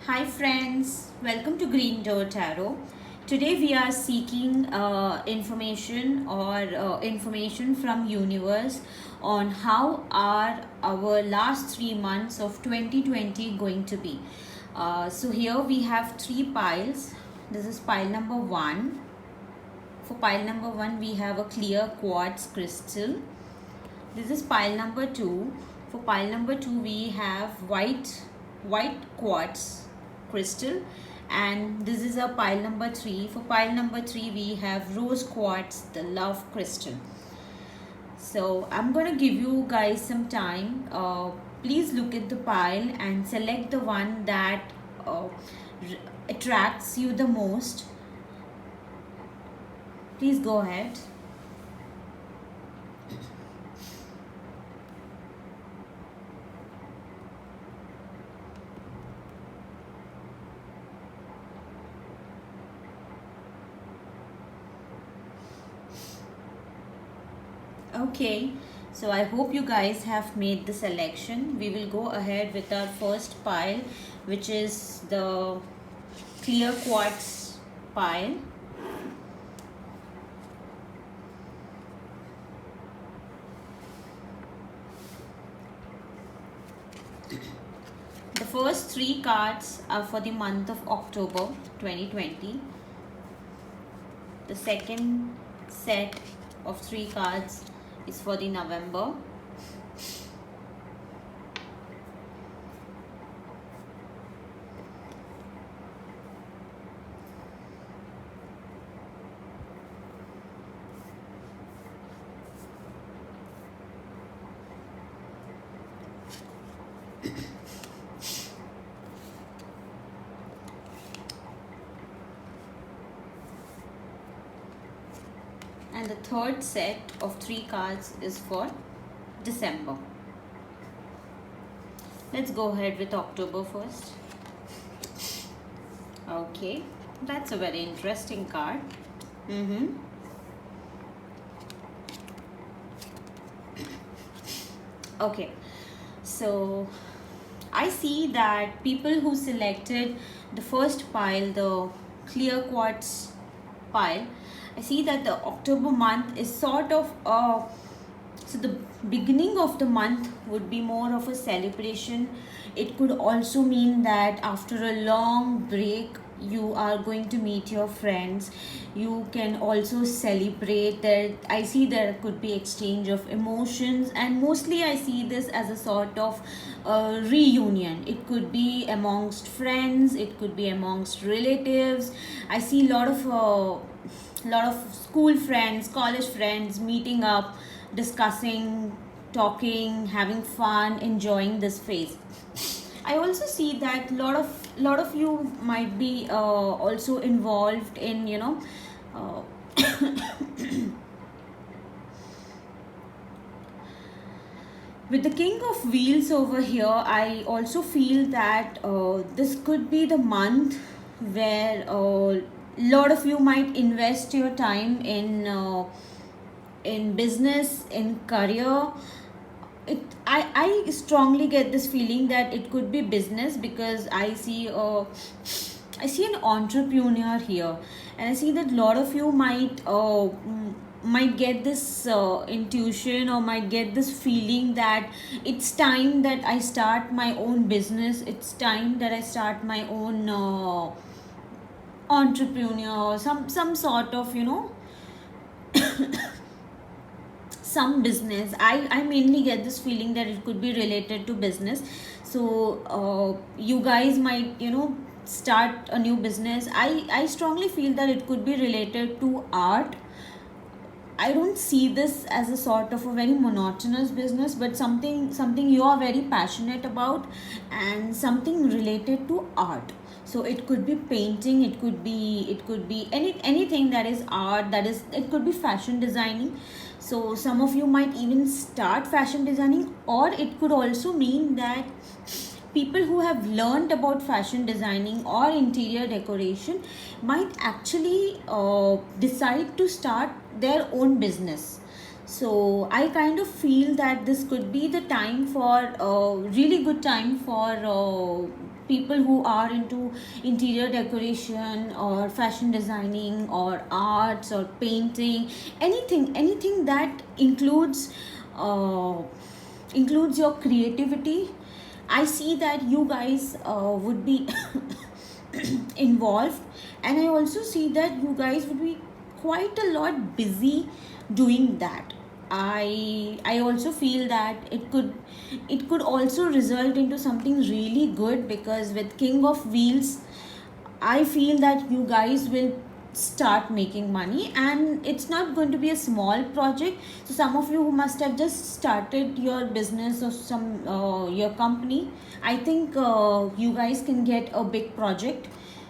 Hi friends, welcome to Green Door Tarot. Today we are seeking information from universe on how are our last 3 months of 2020 going to be. So here we have three piles. This is pile number one. For pile number one we have a clear quartz crystal. This is pile number two. For pile number two we have white quartz crystal, and this is a pile number three. For pile number three we have rose quartz, the love crystal. So I'm going to give you guys some time. Please look at the pile and select the one that attracts you the most. Please go ahead. Okay, so I hope you guys have made the selection. We will go ahead with our first pile, which is the clear quartz pile. The first three cards are for the month of October 2020. The second set of three cards is for the November. And the third set of three cards is for December. Let's go ahead with October first. Okay, that's a very interesting card. Okay, so I see that people who selected the first pile, the clear quartz pile, I see that the October month is sort of so the beginning of the month would be more of a celebration. It could also mean that after a long break you are going to meet your friends. You can also celebrate. There I see there could be exchange of emotions, and mostly I see this as a sort of reunion. It could be amongst friends, it could be amongst relatives. I see a lot of school friends, college friends meeting up, discussing, talking, having fun, enjoying this phase. I also see that lot of you might be also involved in uh, with the King of Wheels over here. I also feel that this could be the month where a lot of you might invest your time in business, in career. I strongly get this feeling that it could be business, because I see an entrepreneur here, and I see that a lot of you might get this intuition, or might get this feeling that it's time that I start my own business. It's time that I start my own entrepreneur, some sort of some business. I mainly get this feeling that it could be related to business. So you guys might start a new business. I strongly feel that it could be related to art. I don't see this as a sort of a very monotonous business, but something you are very passionate about, and something related to art. So it could be painting, it could be anything that is art, it could be fashion designing. So some of you might even start fashion designing, or it could also mean that people who have learned about fashion designing or interior decoration might actually decide to start their own business. So I kind of feel that this could be the time for really good time for people who are into interior decoration or fashion designing or arts or painting, anything that uh, includes your creativity. I see that you guys would be involved, and I also see that you guys would be quite a lot busy doing that. I also feel that it could also result into something really good, because with King of Wheels, I feel that you guys will start making money, and it's not going to be a small project. So some of you who must have just started your business or some your company, I think you guys can get a big project.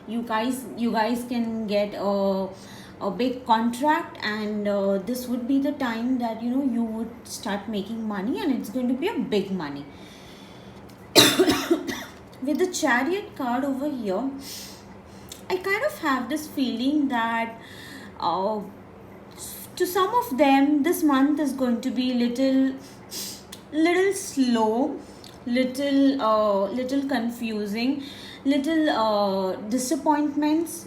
You guys can get a big contract, and this would be the time that you would start making money, and it's going to be a big money. With the Chariot card over here, I kind of have this feeling that uh, to some of them this month is going to be little slow, little confusing, little disappointments.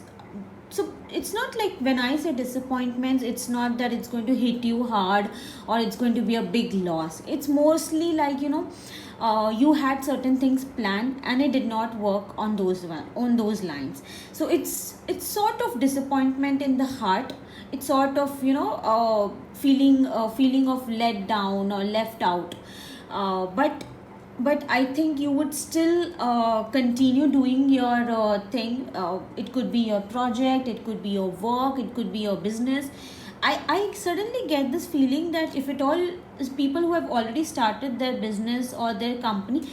So it's not like, when I say disappointments, it's not that it's going to hit you hard or it's going to be a big loss. It's mostly like, you had certain things planned and it did not work on those lines. So it's sort of disappointment in the heart. It's sort of feeling of let down or left out. But I think you would still continue doing your thing. It could be your project, it could be your work, it could be your business. I suddenly get this feeling that if it all is people who have already started their business or their company,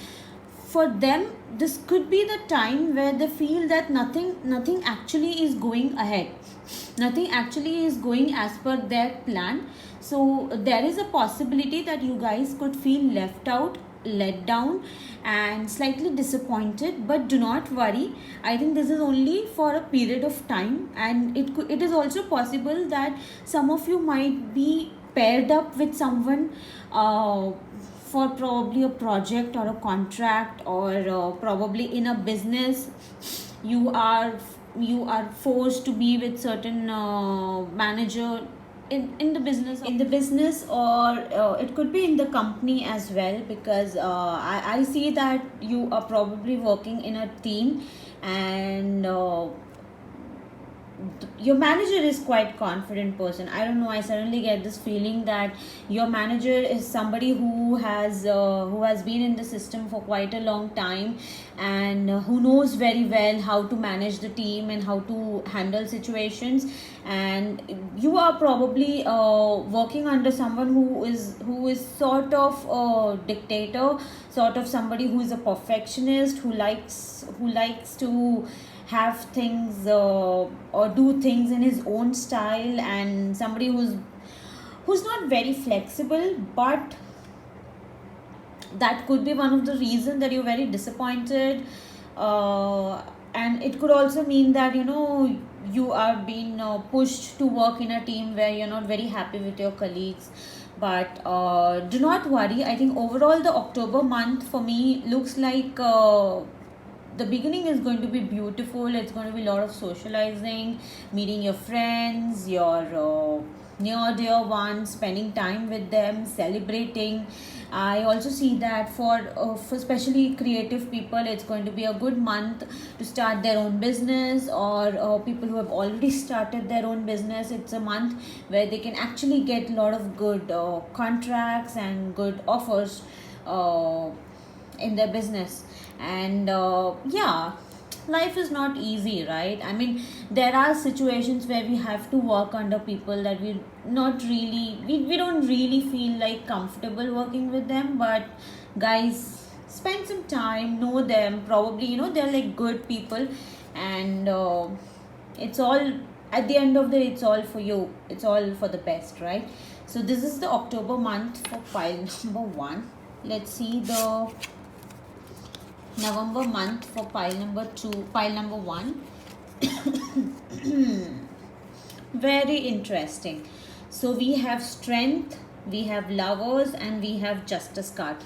for them this could be the time where they feel that nothing actually is going ahead, nothing actually is going as per their plan. So there is a possibility that you guys could feel left out, let down, and slightly disappointed. But do not worry, I think this is only for a period of time, and it is also possible that some of you might be paired up with someone for probably a project or a contract, or probably in a business you are forced to be with certain manager in the business, or it could be in the company as well, because I see that you are probably working in a team, and your manager is quite confident person. I don't know, I suddenly get this feeling that your manager is somebody who has been in the system for quite a long time, and who knows very well how to manage the team and how to handle situations. And you are probably working under someone who is sort of a dictator, sort of somebody who is a perfectionist, who likes to have things or do things in his own style, and somebody who's not very flexible. But that could be one of the reasons that you're very disappointed. And it could also mean that you are being pushed to work in a team where you're not very happy with your colleagues. But do not worry, I think overall the October month for me looks like the beginning is going to be beautiful. It's going to be a lot of socializing, meeting your friends, your near dear ones, spending time with them, celebrating. I also see that for especially creative people, it's going to be a good month to start their own business, or people who have already started their own business. It's a month where they can actually get a lot of good contracts and good offers in their business. And yeah, life is not easy, right? I mean, there are situations where we have to work under people that we don't really feel like comfortable working with them. But guys, spend some time, know them. Probably they're like good people, and it's all, at the end of the day, it's all for you, it's all for the best, right? So this is the October month for pile number 1. Let's see the November month for pile number 1. Very interesting. So we have strength, we have Lovers, and we have Justice card.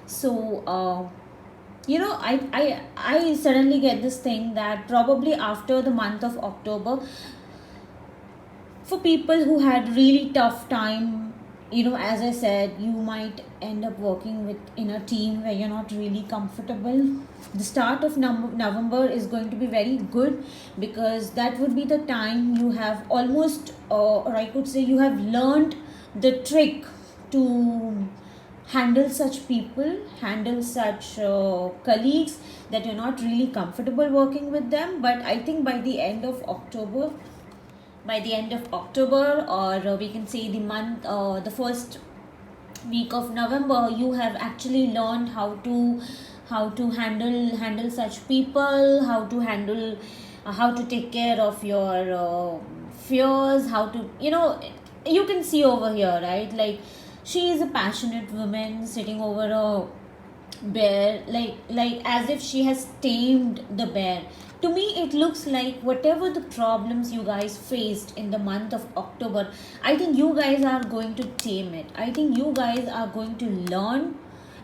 So I suddenly get this thing that probably after the month of October, for people who had really tough time, as I said, you might end up working with in a team where you're not really comfortable. The start of November is going to be very good, because that would be the time you have almost, or I could say, you have learned the trick to handle such people, handle such colleagues that you're not really comfortable working with them. But I think by the end of October, or we can say the first week of November, you have actually learned how to handle such people, how to take care of your fears, how to, you can see over here, right? Like, she is a passionate woman sitting over a bear, like as if she has tamed the bear. To me, it looks like whatever the problems you guys faced in the month of October, I think you guys are going to tame it. I think you guys are going to learn,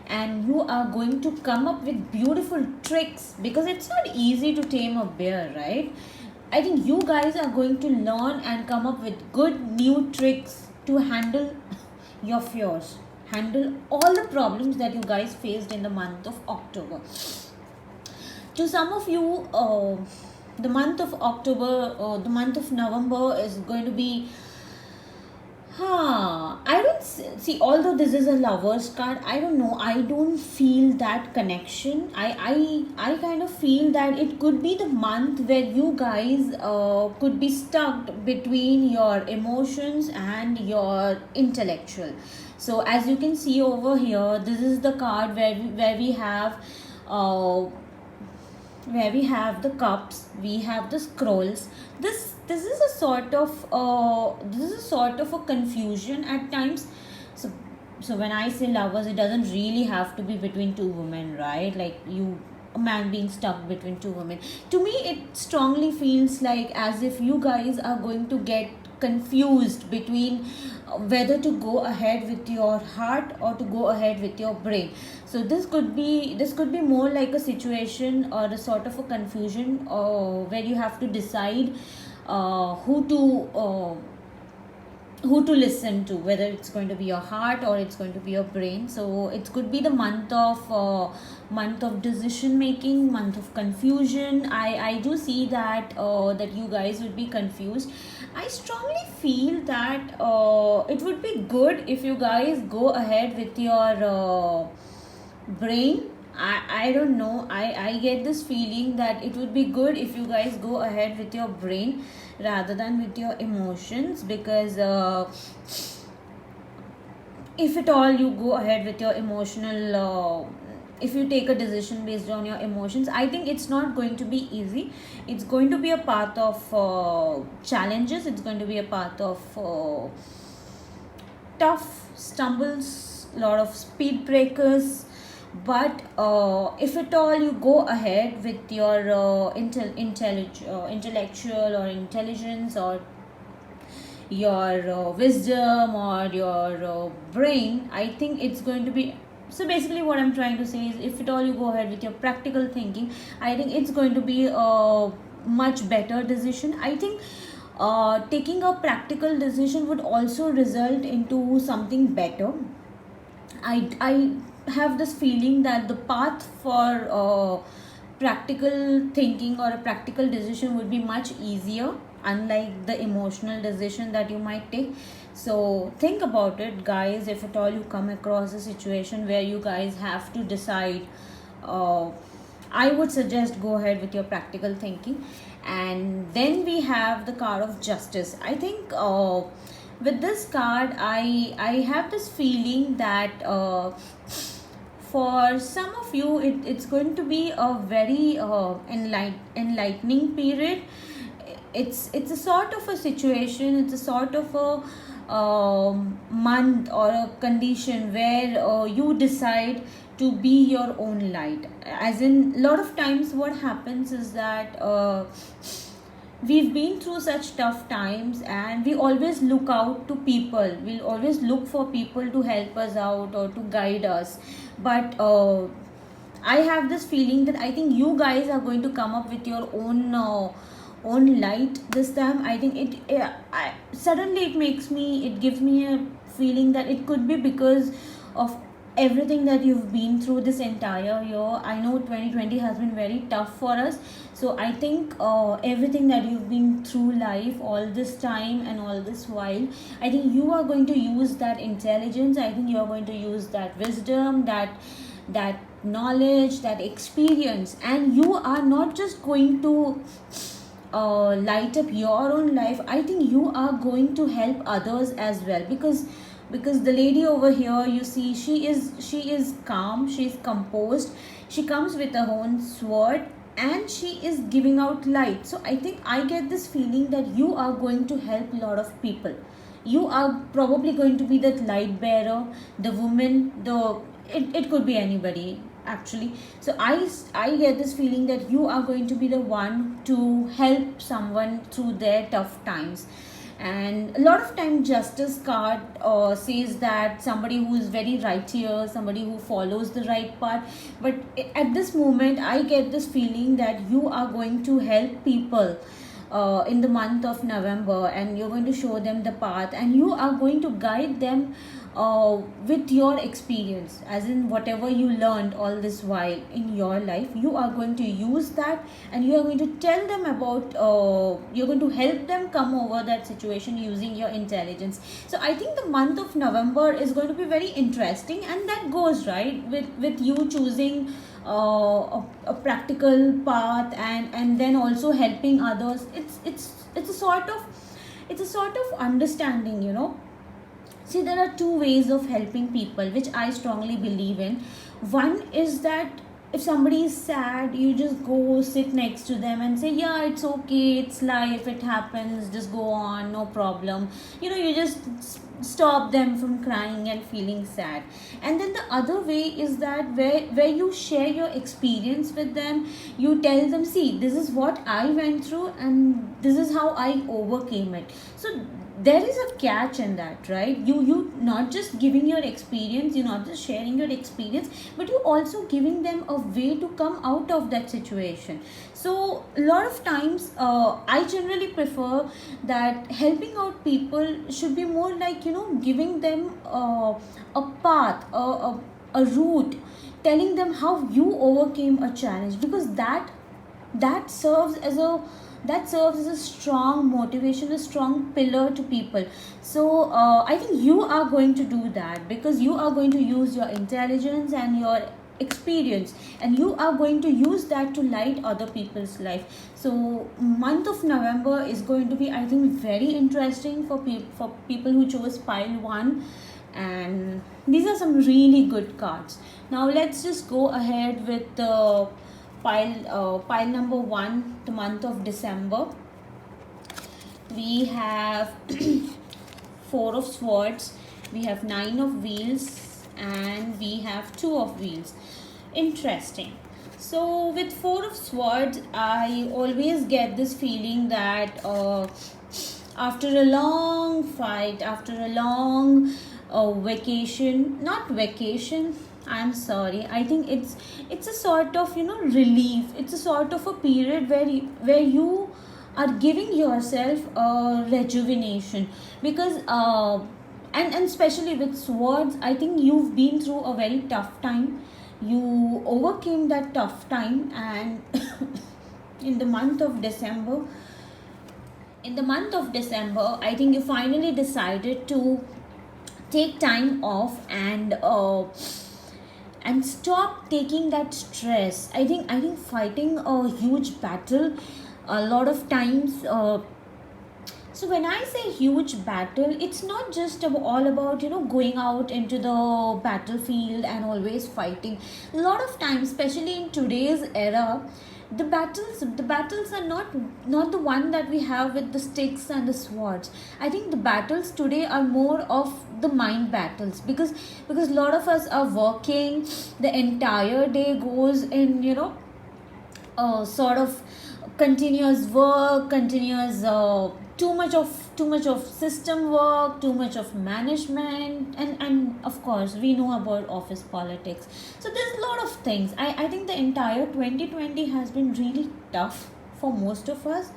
and you are going to come up with beautiful tricks, because it's not easy to tame a bear, right? I think you guys are going to learn and come up with good new tricks to handle your fears, handle all the problems that you guys faced in the month of October. To some of you, the month of November is going to be, I don't see, although this is a Lovers card, I don't know, I don't feel that connection. I kind of feel that it could be the month where you guys could be stuck between your emotions and your intellectual. So as you can see over here, this is the card uh, where we have the cups, we have the scrolls. This is a sort of a confusion at times. So when I say Lovers, it doesn't really have to be between two women, right? Like, a man being stuck between two women. To me, it strongly feels like as if you guys are going to get confused between whether to go ahead with your heart or to go ahead with your brain. So this could be more like a situation or a sort of a confusion, where you have to decide uh, who to uh, who to listen to, whether it's going to be your heart or it's going to be your brain. So it could be the month of decision making, month of confusion. I do see that that you guys would be confused. I strongly feel that it would be good if you guys go ahead with your brain. I don't know, I get this feeling that it would be good if you guys go ahead with your brain rather than with your emotions, because if at all you go ahead with your emotional if you take a decision based on your emotions, I think it's not going to be easy. It's going to be a path of challenges, it's going to be a path of tough stumbles, a lot of speed breakers. But if at all you go ahead with your intellectual or intelligence, or your wisdom, or your brain, I think it's going to be. So basically what I'm trying to say is, if at all you go ahead with your practical thinking, I think it's going to be a much better decision. I think taking a practical decision would also result into something better. I have this feeling that the path for practical thinking or a practical decision would be much easier, unlike the emotional decision that you might take. So think about it, guys. If at all you come across a situation where you guys have to decide, uh, I would suggest go ahead with your practical thinking. And then we have the card of Justice. I think with this card, I have this feeling that for some of you, it's going to be a very enlightening period. It's a sort of a situation, it's a sort of a month or a condition where you decide to be your own light. As in, a lot of times what happens is that we've been through such tough times, and we always look out to people, we'll always look for people to help us out or to guide us. But I have this feeling that I think you guys are going to come up with your own light this time. I think suddenly it gives me a feeling that it could be because of everything that you've been through this entire year. I know 2020 has been very tough for us, so I think everything that you've been through life all this time and all this while, I think you are going to use that intelligence, I think you are going to use that wisdom, that knowledge, that experience, and you are not just going to light up your own life. I think you are going to help others as well, because the lady over here, you see, she is calm, she is composed, she comes with her own sword, and she is giving out light. So I think I get this feeling that you are going to help a lot of people. You are probably going to be that light bearer, the woman, it could be anybody actually. So I get this feeling that you are going to be the one to help someone through their tough times. And a lot of time justice card says that somebody who is very righteous, somebody who follows the right path. But at this moment I get this feeling that you are going to help people in the month of November, and you're going to show them the path, and you are going to guide them with your experience, as in whatever you learned all this while in your life, you are going to use that, and you are going to tell them about you're going to help them come over that situation using your intelligence. So I think the month of November is going to be very interesting, and that goes right with you choosing a practical path, and then also helping others. It's a sort of understanding, you know. See, there are two ways of helping people which I strongly believe in. One is that if somebody is sad, you just go sit next to them and say, yeah, it's okay, it's life, it happens, just go on, no problem. You know, you just stop them from crying and feeling sad. And then the other way is that where you share your experience with them, you tell them, see, this is what I went through and this is how I overcame it. So there is a catch in that, right? You not just giving your experience, you're not just sharing your experience, but you also giving them a way to come out of that situation. So a lot of times I generally prefer that helping out people should be more like, you know, giving them a path, a route, telling them how you overcame a challenge, because that serves as a strong motivation, a strong pillar to people. So I think you are going to do that, because you are going to use your intelligence and your experience, and you are going to use that to light other people's life. So month of November is going to be, I think, very interesting for people who chose pile 1, and these are some really good cards. Now let's just go ahead with the pile number 1, the month of December. We have 4 of swords, we have 9 of wheels, and we have 2 of wheels. Interesting. So with 4 of swords, I always get this feeling that after a long fight, after a long vacation, not vacation, I'm sorry, I think it's a sort of, you know, relief. It's a sort of a period where you are giving yourself a rejuvenation, because and especially with swords, I think you've been through a very tough time. You overcame that tough time, and in the month of December, I think you finally decided to take time off and stop taking that stress. I think fighting a huge battle a lot of times. So when I say huge battle, it's not just all about, you know, going out into the battlefield and always fighting. A lot of times, especially in today's era, the battles are not the one that we have with the sticks and the swords. I think the battles today are more of the mind battles, because a lot of us are working. The entire day goes in, you know, sort of continuous work, continuous too much of system work, too much of management, and of course we know about office politics. So there's a lot of things. I think the entire 2020 has been really tough for most of us.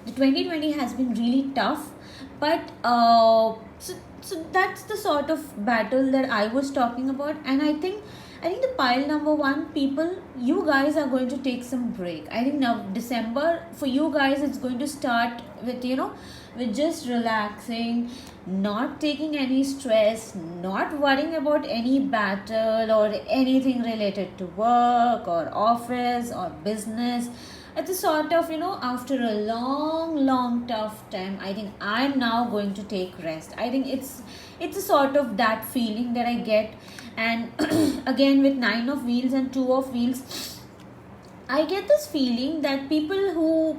The 2020 has been really tough, but so that's the sort of battle that I was talking about. And I think the pile number one, people, you guys are going to take some break. I think now December for you guys, it's going to start with, with just relaxing, not taking any stress, not worrying about any battle or anything related to work or office or business. It's a sort of, after a long tough time, I think I'm now going to take rest. I think it's a sort of that feeling that I get. And again, with 9 of wheels and 2 of wheels, I get this feeling that people who,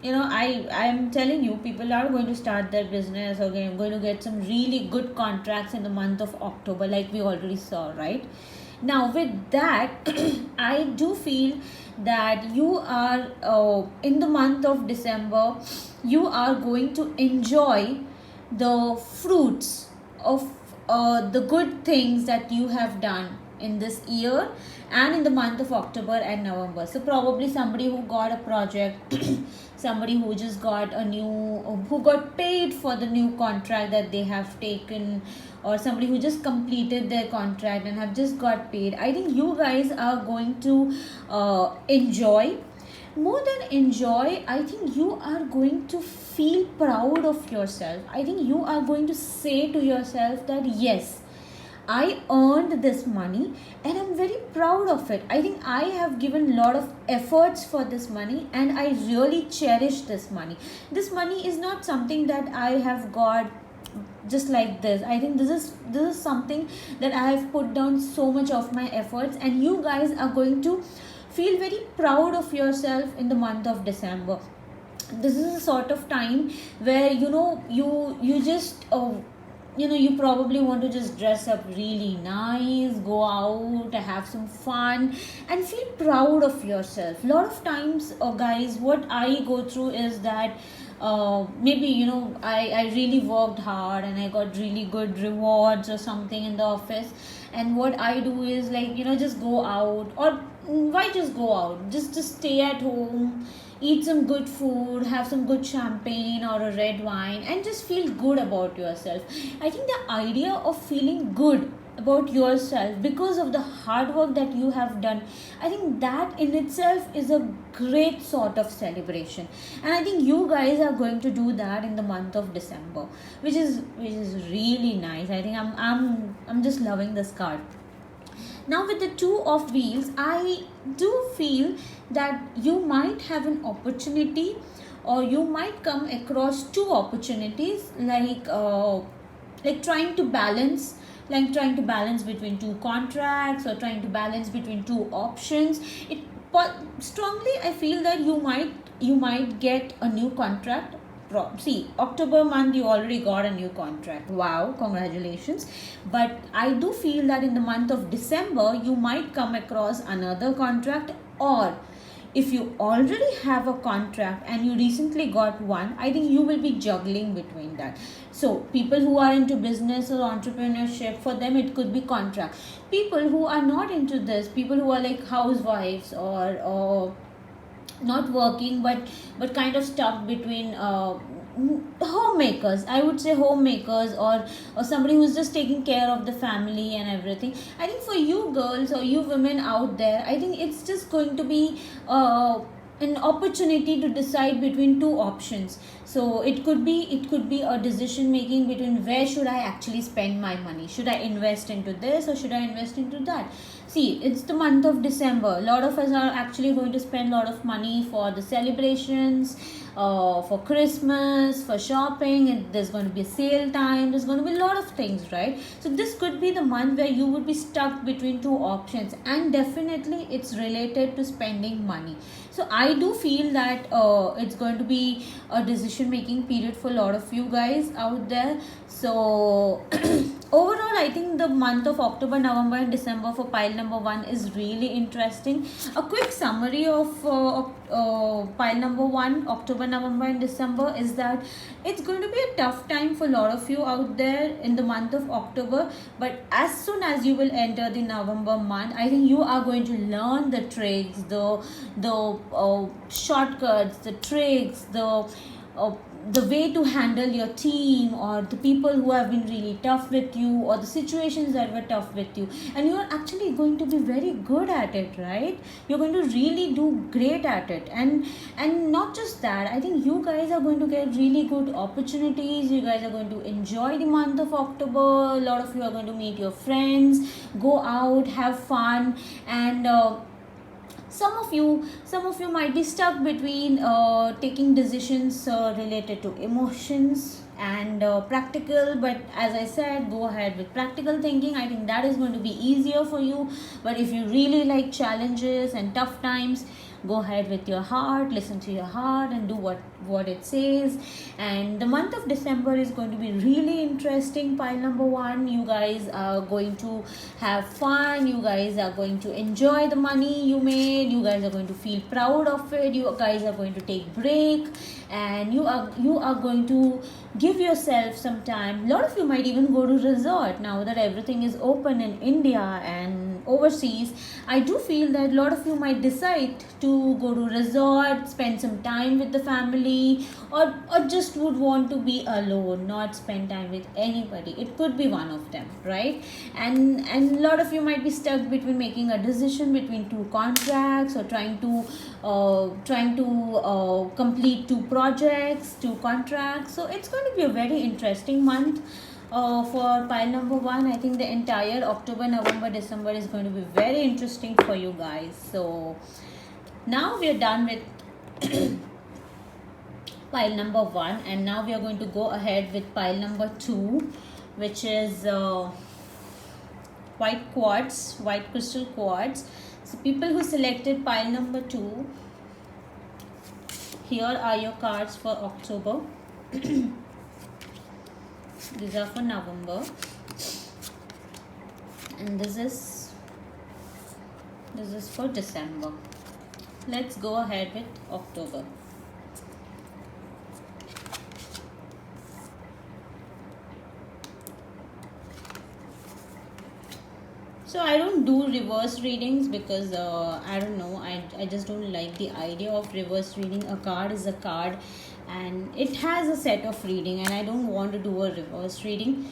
I'm telling you, people are going to start their business. Okay, I'm going to get some really good contracts in the month of October, like we already saw, right? Now with that, I do feel that you are in the month of December, you are going to enjoy the fruits of the good things that you have done in this year and in the month of October and November. So probably somebody who got a project, somebody who just got who got paid for the new contract that they have taken, or somebody who just completed their contract and have just got paid. I think you guys are going to enjoy. More than enjoy, I think you are going to feel proud of yourself. I think you are going to say to yourself that yes, I earned this money and I'm very proud of it. I think I have given a lot of efforts for this money and I really cherish this money. This money is not something that I have got just like this. I think this is something that I have put down so much of my efforts, and you guys are going to feel very proud of yourself in the month of December. This is a sort of time where you just you probably want to just dress up really nice, go out, have some fun, and feel proud of yourself. A lot of times, guys, what I go through is that maybe I really worked hard and I got really good rewards or something in the office, and what I do is like just go out. Or why just go out, just stay at home, eat some good food, have some good champagne or a red wine, and just feel good about yourself. I think the idea of feeling good about yourself because of the hard work that you have done, I think that in itself is a great sort of celebration. And I think you guys are going to do that in the month of December, which is really nice. I think I'm just loving this card. Now with the 2 of wheels, I do feel that you might have an opportunity, or you might come across 2 opportunities, like trying to balance, between 2 contracts, or trying to balance between 2 options. But strongly I feel that you might get a new contract. See, October month you already got a new contract. Wow, congratulations. But I do feel that in the month of December you might come across another contract, or if you already have a contract and you recently got one, I think you will be juggling between that. So people who are into business or entrepreneurship, for them it could be contract. People who are not into this, people who are like housewives, or not working, but kind of stuck between homemakers, I would say homemakers, or somebody who's just taking care of the family and everything. I think for you girls or you women out there, I think it's just going to be an opportunity to decide between 2 options. So it could be a decision making between where should I actually spend my money. Should I invest into this or should I invest into that? See, it's the month of December. A lot of us are actually going to spend a lot of money for the celebrations, for Christmas, for shopping, and there's going to be a sale time. There's going to be a lot of things, right? So this could be the month where you would be stuck between 2 options, and definitely it's related to spending money. So I do feel that it's going to be a decision making period for a lot of you guys out there. So overall, I think the month of October, November and December for pile number 1 is really interesting. A quick summary of pile number 1, October, November and December, is that it's going to be a tough time for a lot of you out there in the month of October. But as soon as you will enter the November month, I think you are going to learn the tricks, the shortcuts, the tricks, the way to handle your team, or the people who have been really tough with you, or the situations that were tough with you, and you are actually going to be very good at it, right? You're going to really do great at it. And not just that, I think you guys are going to get really good opportunities. You guys are going to enjoy the month of October. A lot of you are going to meet your friends, go out, have fun. And some of you might be stuck between taking decisions related to emotions and practical. But as I said, go ahead with practical thinking. I think that is going to be easier for you. But if you really like challenges and tough times, go ahead with your heart, listen to your heart and do what it says. And the month of December is going to be really interesting. Pile number 1, you guys are going to have fun, you guys are going to enjoy the money you made, you guys are going to feel proud of it, you guys are going to take break, and you are going to give yourself some time. A lot of you might even go to resort now that everything is open in India and overseas. I do feel that a lot of you might decide to go to resort, spend some time with the family, or just would want to be alone, not spend time with anybody. It could be one of them, right? And a lot of you might be stuck between making a decision between 2 contracts, or trying to complete 2 projects, 2 contracts. So it's going to be a very interesting month for pile number 1. I think the entire October, November, December is going to be very interesting for you guys. So now we are done with pile number 1, and now we are going to go ahead with pile number 2, which is white quartz, white crystal quartz. So people who selected pile number 2, here are your cards for October. These are for November, and this is for December. Let's go ahead with October. So I don't do reverse readings because I don't know, I just don't like the idea of reverse reading. A card is a card and it has a set of reading, and I don't want to do a reverse reading.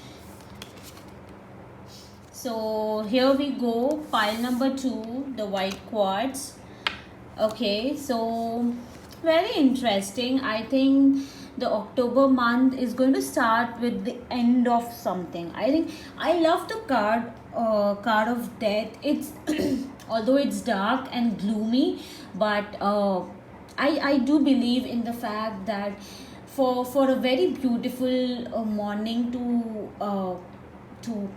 So here we go, pile number 2, the white quartz. Okay, so very interesting. I think the October month is going to start with the end of something. I think I love the card of death. It's although it's dark and gloomy, but I do believe in the fact that for a very beautiful morning to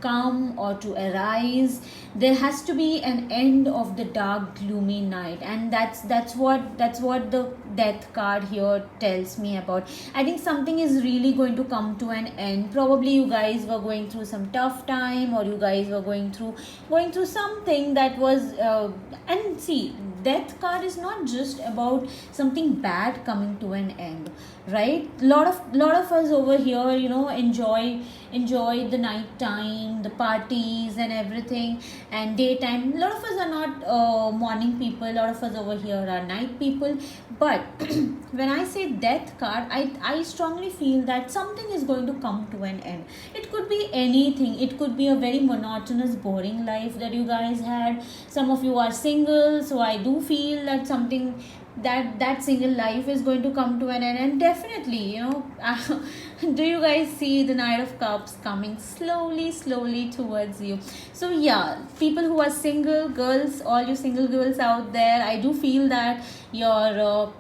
come or to arise, there has to be an end of the dark gloomy night, and that's what the death card here tells me about. I think something is really going to come to an end. Probably you guys were going through some tough time, or you guys were going through something that was and see, death card is not just about something bad coming to an end, right? Lot of us over here, enjoy the night time, the parties and everything, and daytime. A lot of us are not morning people. A lot of us over here are night people. But when I say death card, I strongly feel that something is going to come to an end. It could be anything. It could be a very monotonous, boring life that you guys had. Some of you are single, so I do feel that something that single life is going to come to an end. And definitely, do you guys see the Knight of Cups coming slowly towards you? So yeah, people who are single, girls, all you single girls out there, I do feel that your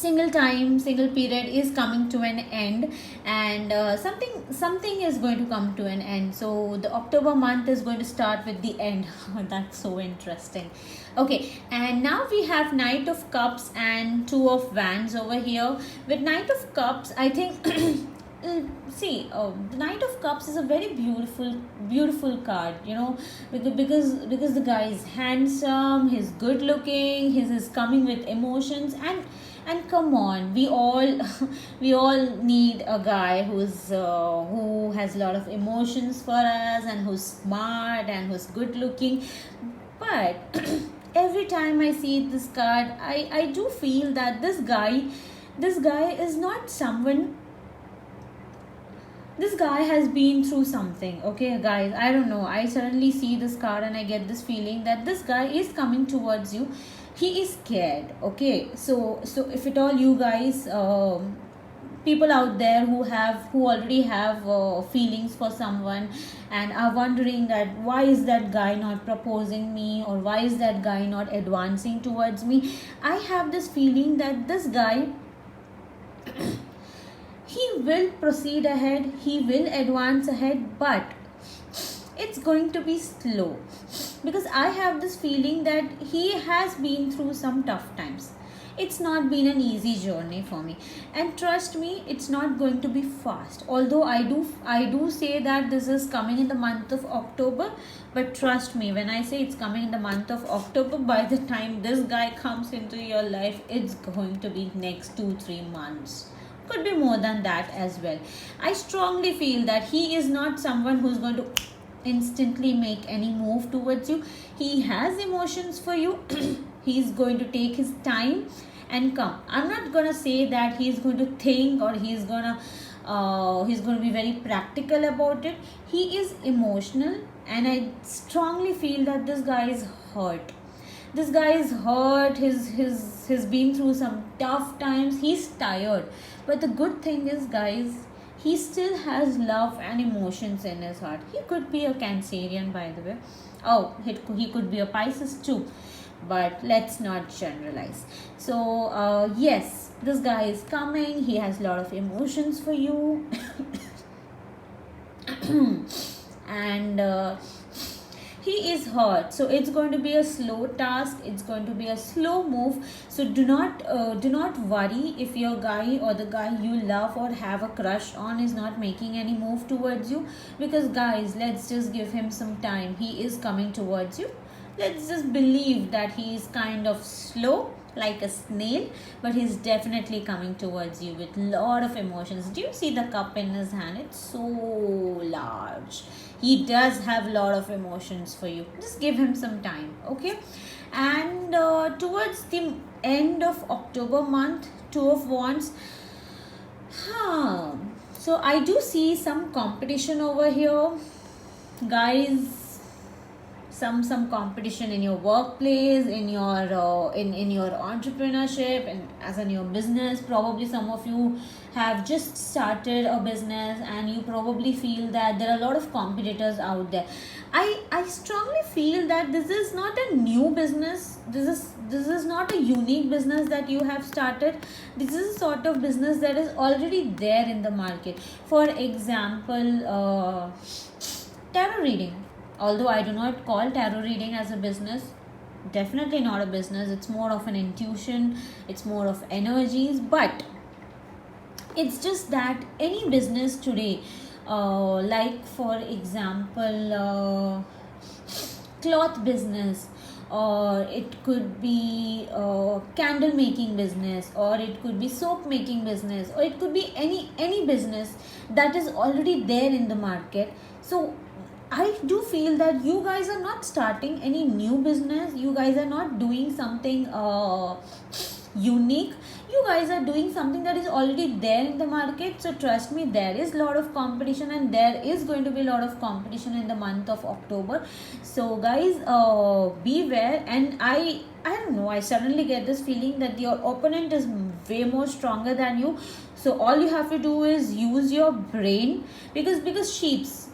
single period is coming to an end, and something is going to come to an end. So the October month is going to start with the end. That's so interesting. Okay, and now we have Knight of Cups and Two of Wands over here. With Knight of Cups, I think see, the Knight of Cups is a very beautiful card, because the guy is handsome, he's good looking, he's coming with emotions, and come on, we all we all need a guy who has a lot of emotions for us, and who's smart, and who's good looking. But every time I see this card, I do feel that this guy is not someone. This guy has been through something. Okay, guys, I don't know, I suddenly see this card and I get this feeling that this guy is coming towards you. He is scared. Okay, so if at all you guys, people out there who already have feelings for someone, and are wondering that why is that guy not proposing me, or why is that guy not advancing towards me, I have this feeling that this guy, he will proceed ahead, he will advance ahead, but it's going to be slow, because I have this feeling that he has been through some tough times. It's not been an easy journey for me, and trust me, it's not going to be fast. Although I do say that this is coming in the month of October, but trust me when I say it's coming in the month of October, by the time this guy comes into your life, it's going to be next 2-3 months, could be more than that as well. I strongly feel that he is not someone who's going to instantly make any move towards you. He has emotions for you. He's going to take his time and come. I'm not gonna say that he's going to think, or he's gonna be very practical about it. He is emotional, and I strongly feel that this guy is hurt. This guy is hurt. He's been through some tough times. He's tired. But the good thing is, guys, he still has love and emotions in his heart. He could be a Cancerian, by the way. Oh, he could be a Pisces too. But let's not generalize. So, yes, this guy is coming. He has a lot of emotions for you. And he is hurt, so it's going to be a slow task, it's going to be a slow move. So do not worry if your guy, or the guy you love or have a crush on, is not making any move towards you, because guys, let's just give him some time. He is coming towards you. Let's just believe that he is kind of slow, like a snail, but he's definitely coming towards you with lot of emotions. Do you see the cup in his hand? It's so large. He does have a lot of emotions for you. Just give him some time. Okay, and towards the end of October month, Two of Wands, so I do see some competition over here, guys. Some competition in your workplace, in your entrepreneurship, and as in your business. Probably some of you have just started a business, and you probably feel that there are a lot of competitors out there. I strongly feel that this is not a new business. This is not a unique business that you have started. This is a sort of business that is already there in the market. For example, tarot reading. Although I do not call tarot reading as a business, definitely not a business. It's more of an intuition, it's more of energies. But it's just that any business today, like for example, cloth business, or it could be candle making business, or it could be soap making business, or it could be any business that is already there in the market. So I do feel that you guys are not starting any new business. You guys are not doing something unique. You guys are doing something that is already there in the market. So trust me, there is a lot of competition, and there is going to be a lot of competition in the month of October. So guys, beware. And I don't know, I suddenly get this feeling that your opponent is way more stronger than you. So all you have to do is use your brain, because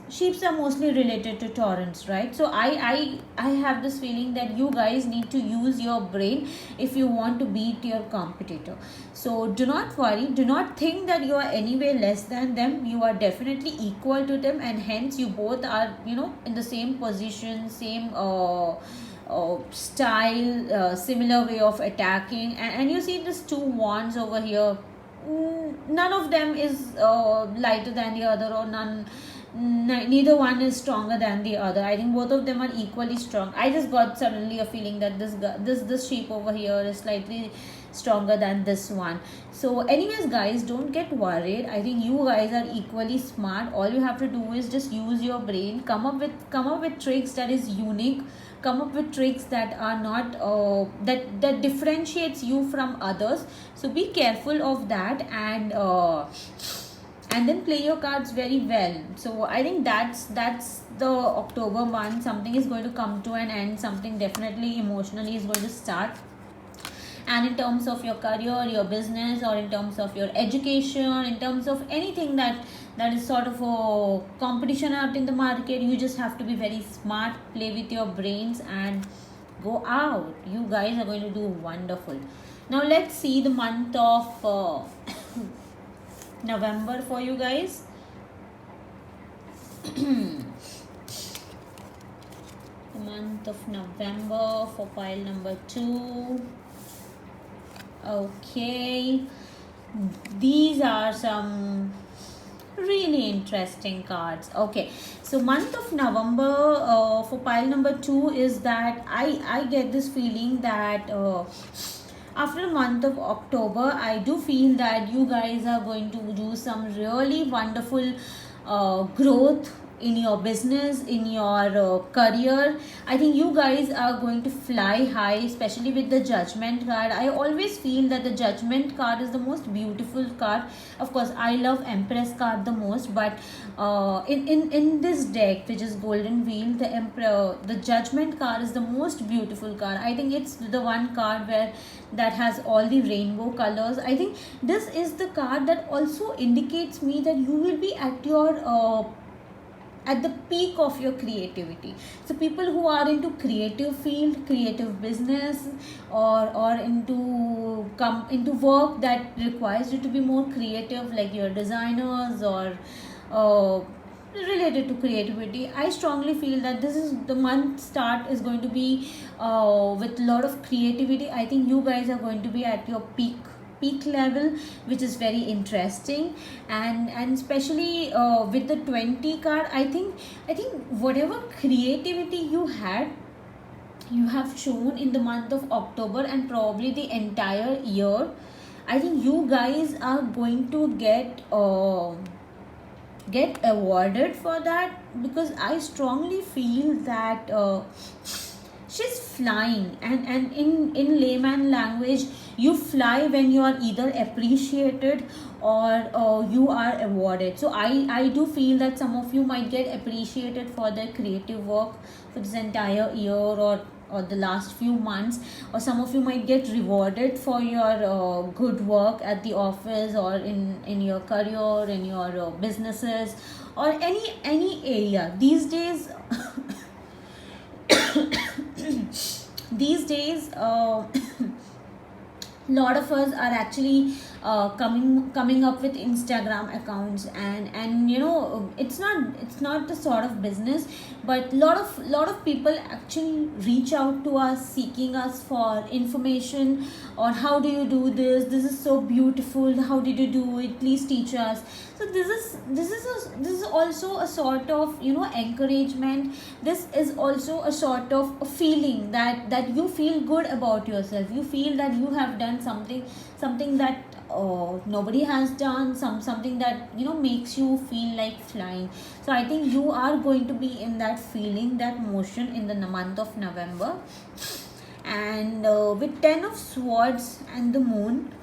sheeps are mostly related to Taurus, right? So I have this feeling that you guys need to use your brain if you want to beat your competitor. So do not worry, do not think that you are anyway less than them. You are definitely equal to them, and hence you both are, in the same position, same style, similar way of attacking. And you see these two wands over here. None of them is lighter than the other, or neither one is stronger than the other. I think both of them are equally strong. I just got suddenly a feeling that this sheep over here is slightly stronger than this one. So anyways guys, don't get worried. I think you guys are equally smart. All you have to do is just use your brain, come up with tricks that is unique, come up with tricks that are not that differentiates you from others. So be careful of that, and then play your cards very well. So I think that's the October month. Something is going to come to an end, something definitely emotionally is going to start. And in terms of your career, your business, or in terms of your education, in terms of anything that is sort of a competition out in the market, you just have to be very smart, play with your brains, and go out. You guys are going to do wonderful. Now let's see the month of November for you guys. The month of November for pile number 2. Okay, these are some really interesting cards. Okay, so month of November for pile number 2 is that I get this feeling that after the month of October, I do feel that you guys are going to do some really wonderful growth in your business, in your career. I think you guys are going to fly high, especially with the Judgment card. I always feel that the Judgment card is the most beautiful card. Of course, I love Empress card the most, but in this deck, which is Golden Wheel, the Judgment card is the most beautiful card. I think it's the one card where that has all the rainbow colors. I think this is the card that also indicates me that you will be at the peak of your creativity. So people who are into creative field, creative business, or into work that requires you to be more creative, like your designers or related to creativity, I strongly feel that this is the month start is going to be with a lot of creativity. I think you guys are going to be at your peak level, which is very interesting. And especially with the 20 card, I think whatever creativity you had, you have shown in the month of October and probably the entire year. I think you guys are going to get awarded for that, because I strongly feel that she's flying. And in layman language, you fly when you are either appreciated or you are awarded. So I do feel that some of you might get appreciated for their creative work for this entire year, or the last few months, or some of you might get rewarded for your good work at the office, or in your career, in your businesses, or any area these days. These days lot of us are actually coming up with Instagram accounts, and it's not the sort of business, but lot of people actually reach out to us, seeking us for information on how do you do this is so beautiful, how did you do it, please teach us. So this is also a sort of encouragement. This is also a sort of a feeling that you feel good about yourself. You feel that you have done something that nobody has done, something that makes you feel like flying. So I think you are going to be in that feeling, that motion in the month of November. And with 10 of Swords and the Moon.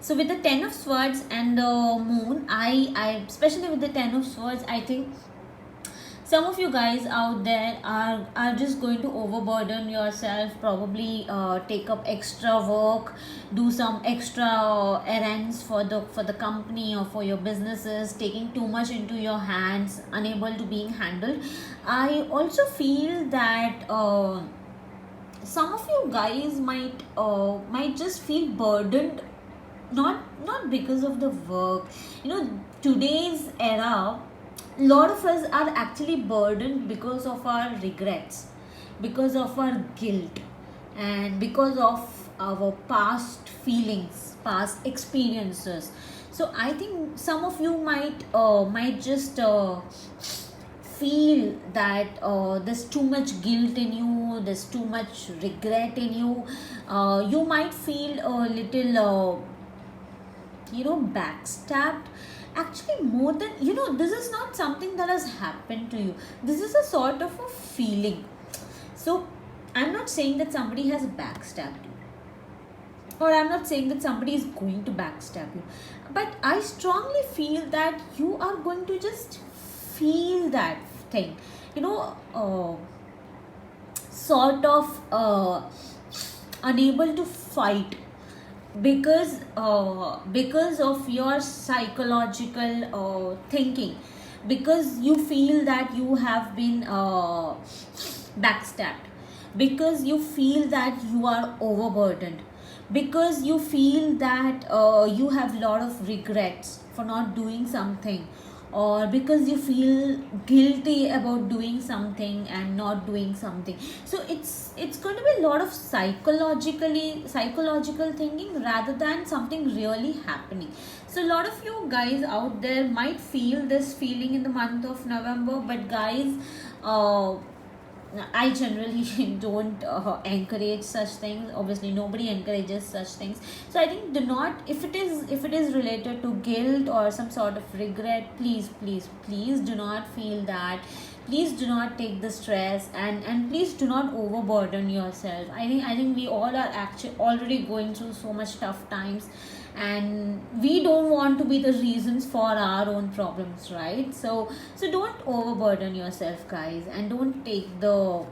So with the 10 of Swords and the Moon, I especially with the 10 of Swords, I think some of you guys out there are just going to overburden yourself, probably take up extra work, do some extra errands for the company or for your businesses, taking too much into your hands, unable to being handled. I also feel that some of you guys might just feel burdened, not because of the work. Today's era, lot of us are actually burdened because of our regrets, because of our guilt, and because of our past feelings, past experiences. So I think some of you might just feel that there's too much guilt in you, there's too much regret in you. You might feel a little backstabbed. Actually, more than, this is not something that has happened to you, this is a sort of a feeling. So I'm not saying that somebody has backstabbed you, or I'm not saying that somebody is going to backstab you, but I strongly feel that you are going to just feel that thing, sort of unable to fight, because of your psychological thinking, because you feel that you have been backstabbed, because you feel that you are overburdened, because you feel that you have a lot of regrets for not doing something, or because you feel guilty about doing something and not doing something. So it's going to be a lot of psychological thinking rather than something really happening. So a lot of you guys out there might feel this feeling in the month of November, but guys, I generally don't encourage such things. Obviously, nobody encourages such things. So I think, do not, if it is related to guilt or some sort of regret, please, please do not feel that. Please do not take the stress, and please do not overburden yourself. I think we all are actually already going through so much tough times, and we don't want to be the reasons for our own problems, right? So don't overburden yourself, guys, and don't take the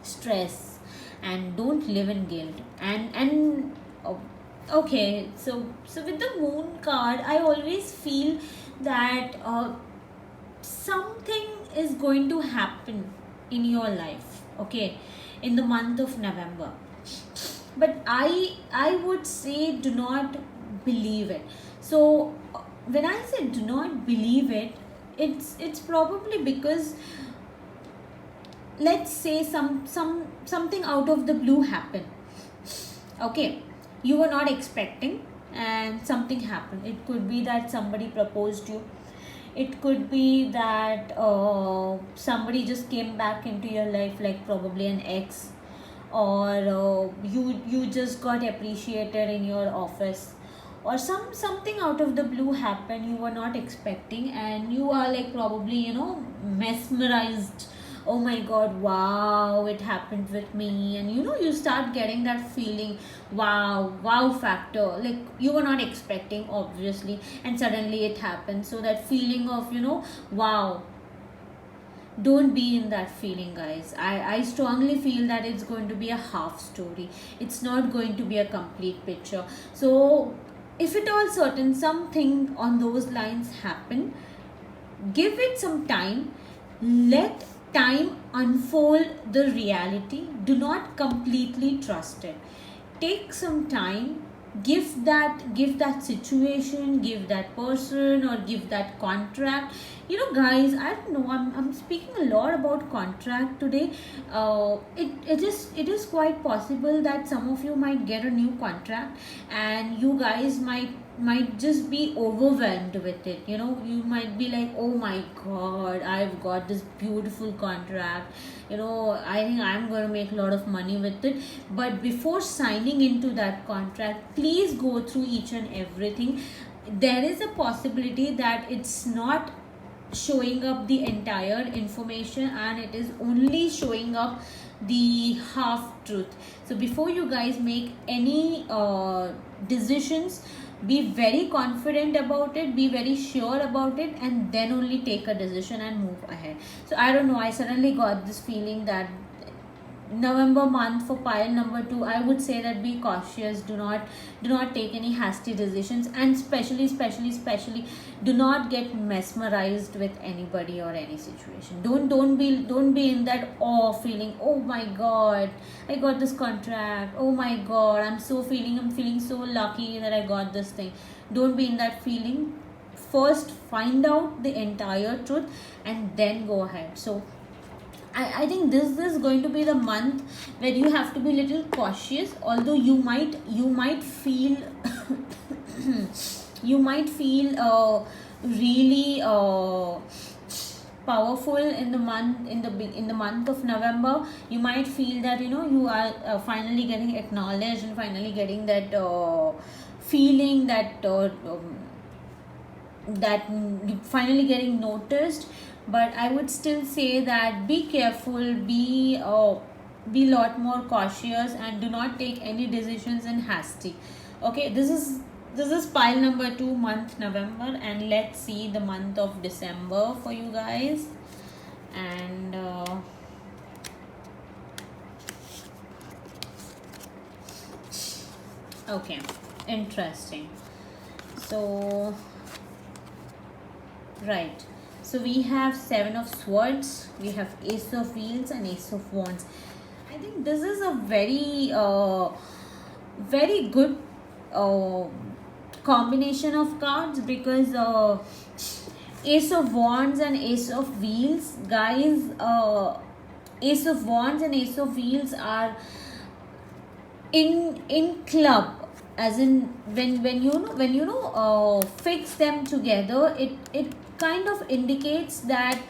stress, and don't live in guilt. And oh, okay, so with the moon card, I always feel that something is going to happen in your life, okay, in the month of November. But I would say, do not believe it. So when I say do not believe it, it's probably because, let's say, something out of the blue happened, okay, you were not expecting, and something happened. It could be that somebody proposed you, it could be that somebody just came back into your life, like probably an ex, or you just got appreciated in your office, or something out of the blue happened, you were not expecting, and you are like probably mesmerized. Oh my god, wow, it happened with me. And you start getting that feeling, wow factor, like you were not expecting, obviously, and suddenly it happened. So that feeling of wow, don't be in that feeling, guys. I strongly feel that it's going to be a half story, it's not going to be a complete picture. So if at all certain something on those lines happen, give it some time, let time unfold the reality, do not completely trust it, take some time, give that situation, give that person, or give that contract. Guys, I don't know, I'm speaking a lot about contract today. It is quite possible that some of you might get a new contract, and you guys might just be overwhelmed with it. You might be like, oh my god, I've got this beautiful contract, I think I'm going to make a lot of money with it. But before signing into that contract, please go through each and everything. There is a possibility that it's not showing up the entire information, and it is only showing up the half truth. So before you guys make any decisions, be very confident about it, be very sure about it, and then only take a decision and move ahead. So I don't know, I suddenly got this feeling that November month for pile number 2, I would say that be cautious. Do not take any hasty decisions, and especially do not get mesmerized with anybody or any situation. Don't be in that awe feeling. Oh my God, I got this contract. Oh my God, I'm feeling so lucky that I got this thing. Don't be in that feeling. First find out the entire truth and then go ahead. So I think this is going to be the month where you have to be little cautious, although you might feel you might feel really powerful in the month of November. You might feel that you are finally getting acknowledged and finally getting that feeling that you finally getting noticed. But I would still say that be careful, be lot more cautious, and do not take any decisions in hasty. Okay, this is pile number 2, month November, and let's see the month of December for you guys. And okay, interesting. So right, so we have 7 of swords, we have ace of wheels and ace of wands. I think this is a very good uh, combination of cards, because ace of wands and ace of wheels, guys, ace of wands and ace of wheels are in club, as in when fix them together, it kind of indicates that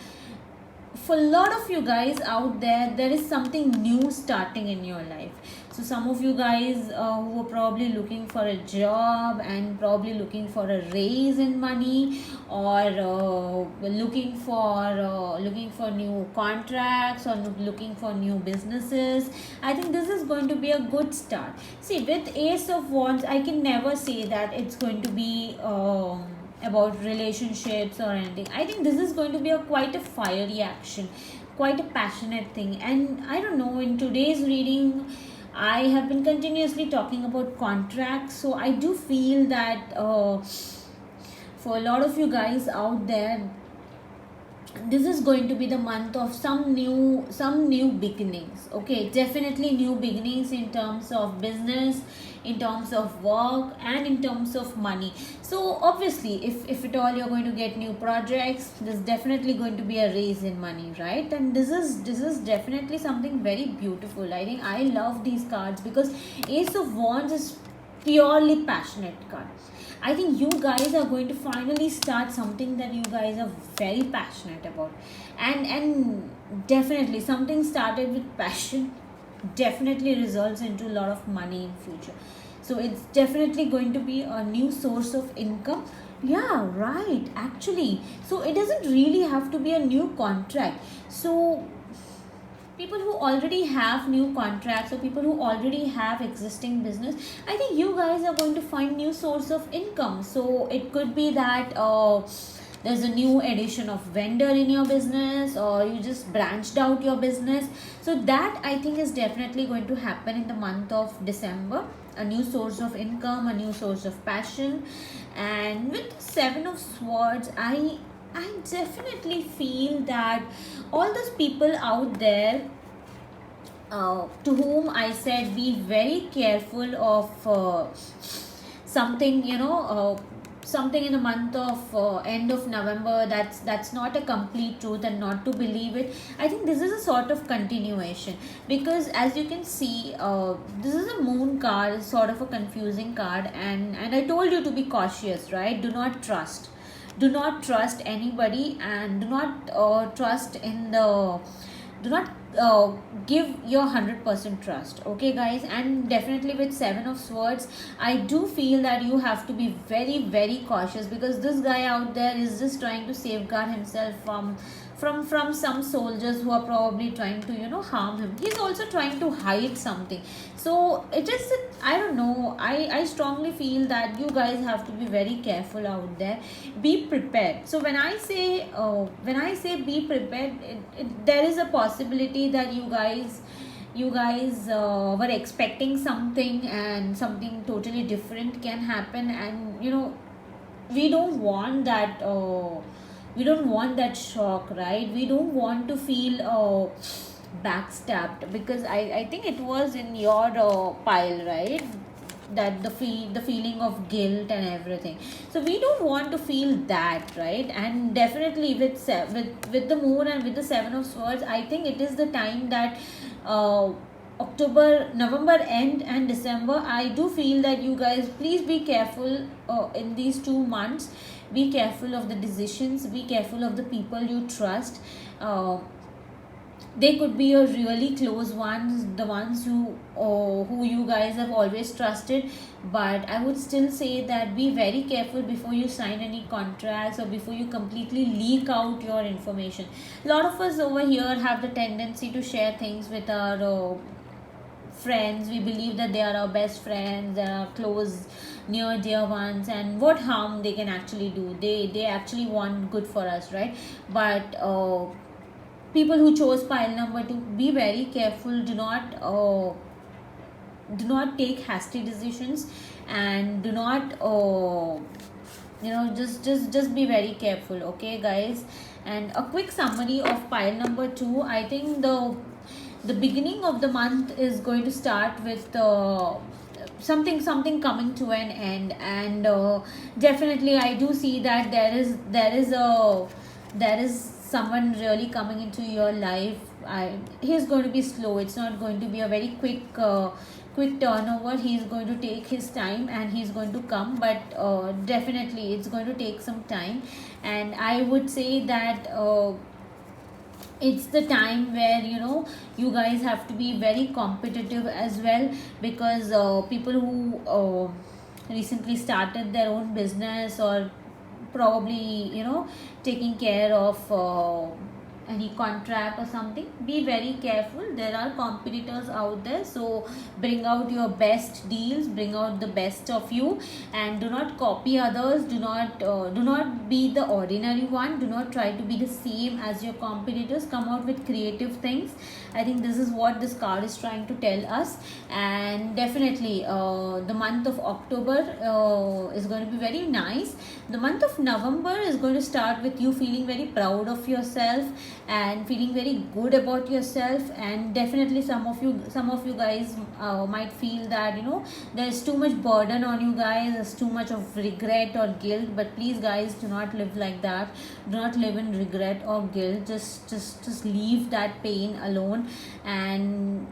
for a lot of you guys out there is something new starting in your life. So some of you guys who are probably looking for a job and probably looking for a raise in money, or looking for new contracts, or looking for new businesses, I think this is going to be a good start. See, with ace of wands, I can never say that it's going to be about relationships or anything. I think this is going to be quite a fiery action, quite a passionate thing. And I don't know, in today's reading I have been continuously talking about contracts, so I do feel that for a lot of you guys out there, this is going to be the month of some new beginnings. Okay, definitely new beginnings in terms of business, in terms of work, and in terms of money. So obviously, if at all you're going to get new projects, there's definitely going to be a raise in money, right? And this is definitely something very beautiful. I think I love these cards because ace of wands is purely passionate card. I think you guys are going to finally start something that you guys are very passionate about, and definitely something started with passion definitely results into a lot of money in future. So it's definitely going to be a new source of income. Yeah, right, actually. So it doesn't really have to be a new contract. So people who already have new contracts, or people who already have existing business, I think you guys are going to find new source of income. So it could be that there's a new addition of vendor in your business, or you just branched out your business. So that, I think, is definitely going to happen in the month of December. A new source of income, a new source of passion. And with the 7 of swords, I definitely feel that all those people out there to whom I said be very careful of something, something in the month of end of November, that's not a complete truth, and not to believe it. I think this is a sort of continuation, because as you can see, this is a moon card, sort of a confusing card, and I told you to be cautious, right? Do not trust anybody, and do not do not give your 100% trust. Okay, guys. And definitely with 7 of swords, I do feel that you have to be very, very cautious, because this guy out there is just trying to safeguard himself from some soldiers who are probably trying to, you know, harm him. He's also trying to hide something. So it is, I don't know, I strongly feel that you guys have to be very careful out there. Be prepared. So when I say be prepared, there is a possibility that you guys were expecting something, and something totally different can happen. And you know, we don't want that shock, right? We don't want to feel backstabbed, because I think it was in your pile, right? That the feeling of guilt and everything. So we don't want to feel that, right? And definitely with the moon and with the seven of swords, I think it is the time that uh, October, November end and December, I do feel that you guys please be careful in these 2 months. Be careful of the decisions, be careful of the people you trust. They could be your really close ones, the ones who you guys have always trusted. But I would still say that be very careful before you sign any contracts, or before you completely leak out your information. A lot of us over here have the tendency to share things with our friends. We believe that they are our best friends, they are close, near dear ones, and what harm they can actually do. They actually want good for us, right? But people who chose pile number 2, be very careful. Do not take hasty decisions, and do not just be very careful, okay guys? And a quick summary of pile number 2, I think the beginning of the month is going to start with something coming to an end. And definitely I do see that there is someone really coming into your life. He's going to be slow. It's not going to be a very quick turnover. He's going to take his time, and he's going to come. But definitely it's going to take some time. And I would say that it's the time where, you know, you guys have to be very competitive as well, because people who recently started their own business, or probably, you know, taking care of any contract or something, be very careful. There are competitors out there, so bring out your best deals, bring out the best of you, and do not copy others. Do not be the ordinary one. Do not try to be the same as your competitors. Come out with creative things. I think this is what this card is trying to tell us. And definitely the month of October is going to be very nice. The month of November is going to start with you feeling very proud of yourself, and feeling very good about yourself. And definitely some of you guys might feel that, you know, there's too much burden on you guys, there's too much of regret or guilt. But please guys, do not live like that. Do not live in regret or guilt. Just leave that pain alone and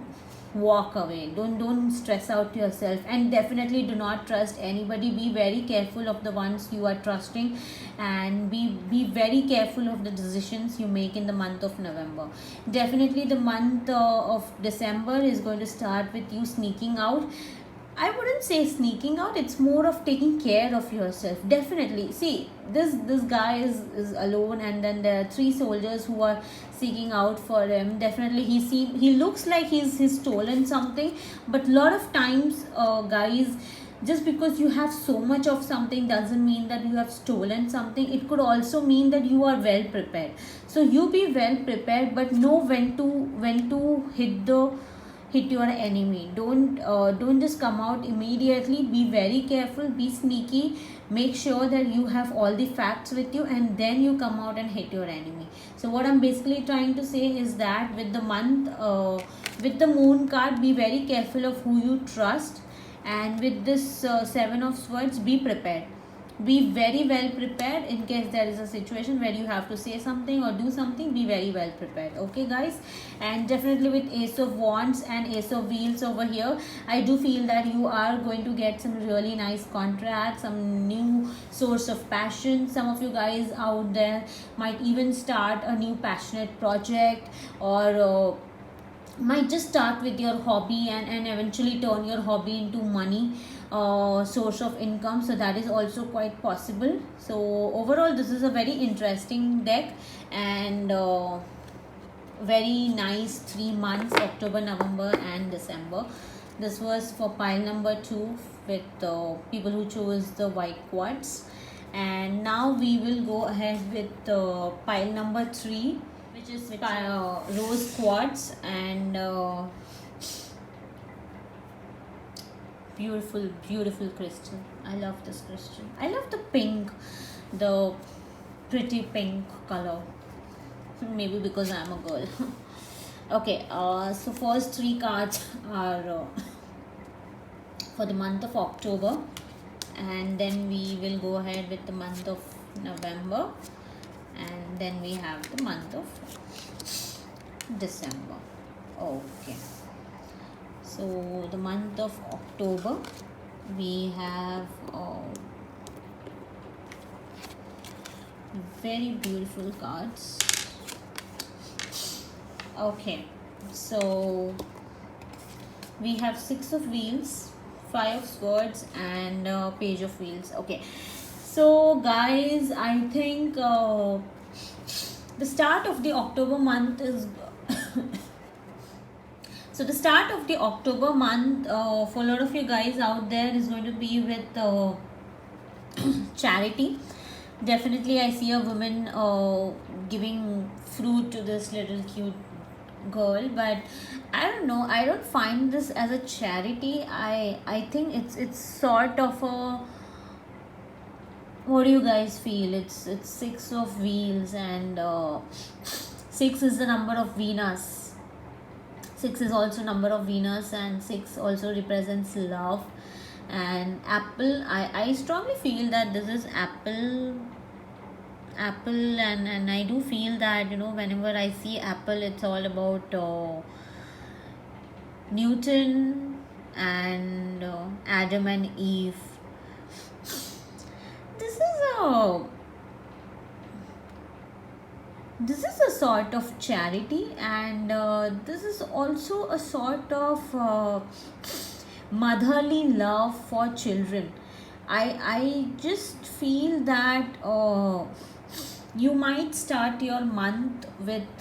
walk away. Don't stress out yourself. And definitely do not trust anybody. Be very careful of the ones you are trusting, and be very careful of the decisions you make in the month of November. Definitely the month of December is going to start with you sneaking out. I wouldn't say sneaking out, it's more of taking care of yourself. Definitely. See, this guy is alone, and then there are 3 soldiers who are seeking out for him. Definitely he looks like he's stolen something. But lot of times, guys, just because you have so much of something doesn't mean that you have stolen something. It could also mean that you are well prepared. So you be well prepared, but know when to hit your enemy. Don't just come out immediately. Be very careful, be sneaky. Make sure that you have all the facts with you, and then you come out and hit your enemy. So what I'm basically trying to say is that with the month with the moon card, be very careful of who you trust. And with this 7 of swords, be prepared. Be very well prepared in case there is a situation where you have to say something or do something. Be very well prepared, okay guys? And definitely with Ace of Wands and Ace of Wheels over here, I do feel that you are going to get some really nice contracts, some new source of passion. Some of you guys out there might even start a new passionate project, or might just start with your hobby and eventually turn your hobby into money. source of income, so that is also quite possible. So overall this is a very interesting deck, and very nice 3 months, October, November and December. This was for pile number 2 with people who chose the white quartz. And now we will go ahead with pile number 3, which is rose quartz, and beautiful crystal. I love this crystal. I love the pink, the pretty pink color. Maybe because I'm a girl. Okay, so first 3 cards are for the month of October, and then we will go ahead with the month of November, and then we have the month of December. Okay, so the month of October, we have very beautiful cards. Okay, so we have 6 of wheels, 5 of swords, and page of wheels. Okay, so guys, I think the start of the October month is so the start of the October month for a lot of you guys out there is going to be with charity. Definitely I see a woman giving fruit to this little cute girl, but I don't know, I don't find this as a charity. I think it's sort of a, what do you guys feel? It's 6 of wheels, and 6 is the number of Venus. 6 is also number of Venus, and 6 also represents love. And apple, I strongly feel that this is apple, and I do feel that, you know, whenever I see apple, it's all about Newton and Adam and Eve. This is a sort of charity, and this is also a sort of motherly love for children. I just feel that you might start your month with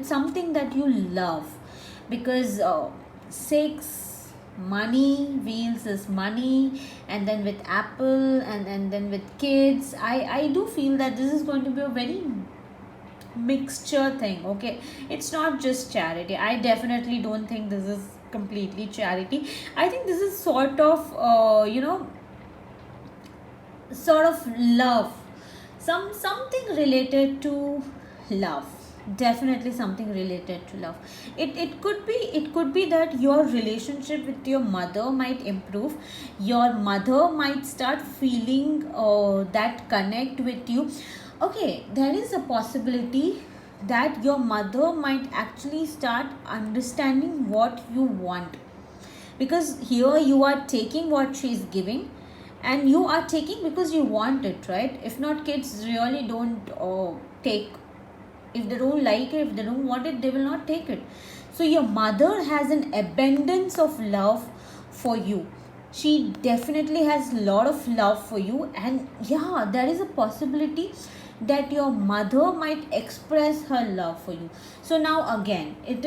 something that you love, because 6 money, wheels is money, and then with apple, and then with kids, I do feel that this is going to be a very mixture thing. Okay, it's not just charity. I definitely don't think this is completely charity. I think this is sort of sort of love, something related to love. Definitely something related to love. It could be that your relationship with your mother might improve. Your mother might start feeling that connect with you. Okay, there is a possibility that your mother might actually start understanding what you want, because here you are taking what she is giving, and you are taking because you want it, right? If not, kids really don't take. If they don't like it, if they don't want it, they will not take it. So your mother has an abundance of love for you. She definitely has a lot of love for you, and yeah, there is a possibility that your mother might express her love for you. So now again, it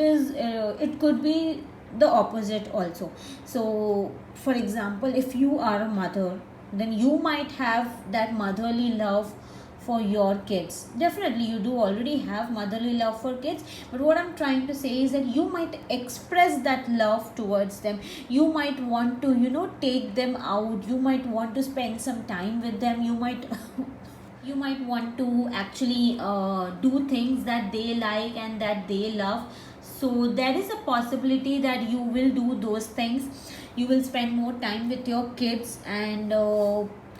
could be the opposite also. So for example, if you are a mother, then you might have that motherly love for your kids. Definitely you do already have motherly love for kids, but what I'm trying to say is that you might express that love towards them. You might want to, take them out. You might want to spend some time with them. You might you might want to actually do things that they like and that they love. So there is a possibility that you will do those things. You will spend more time with your kids, and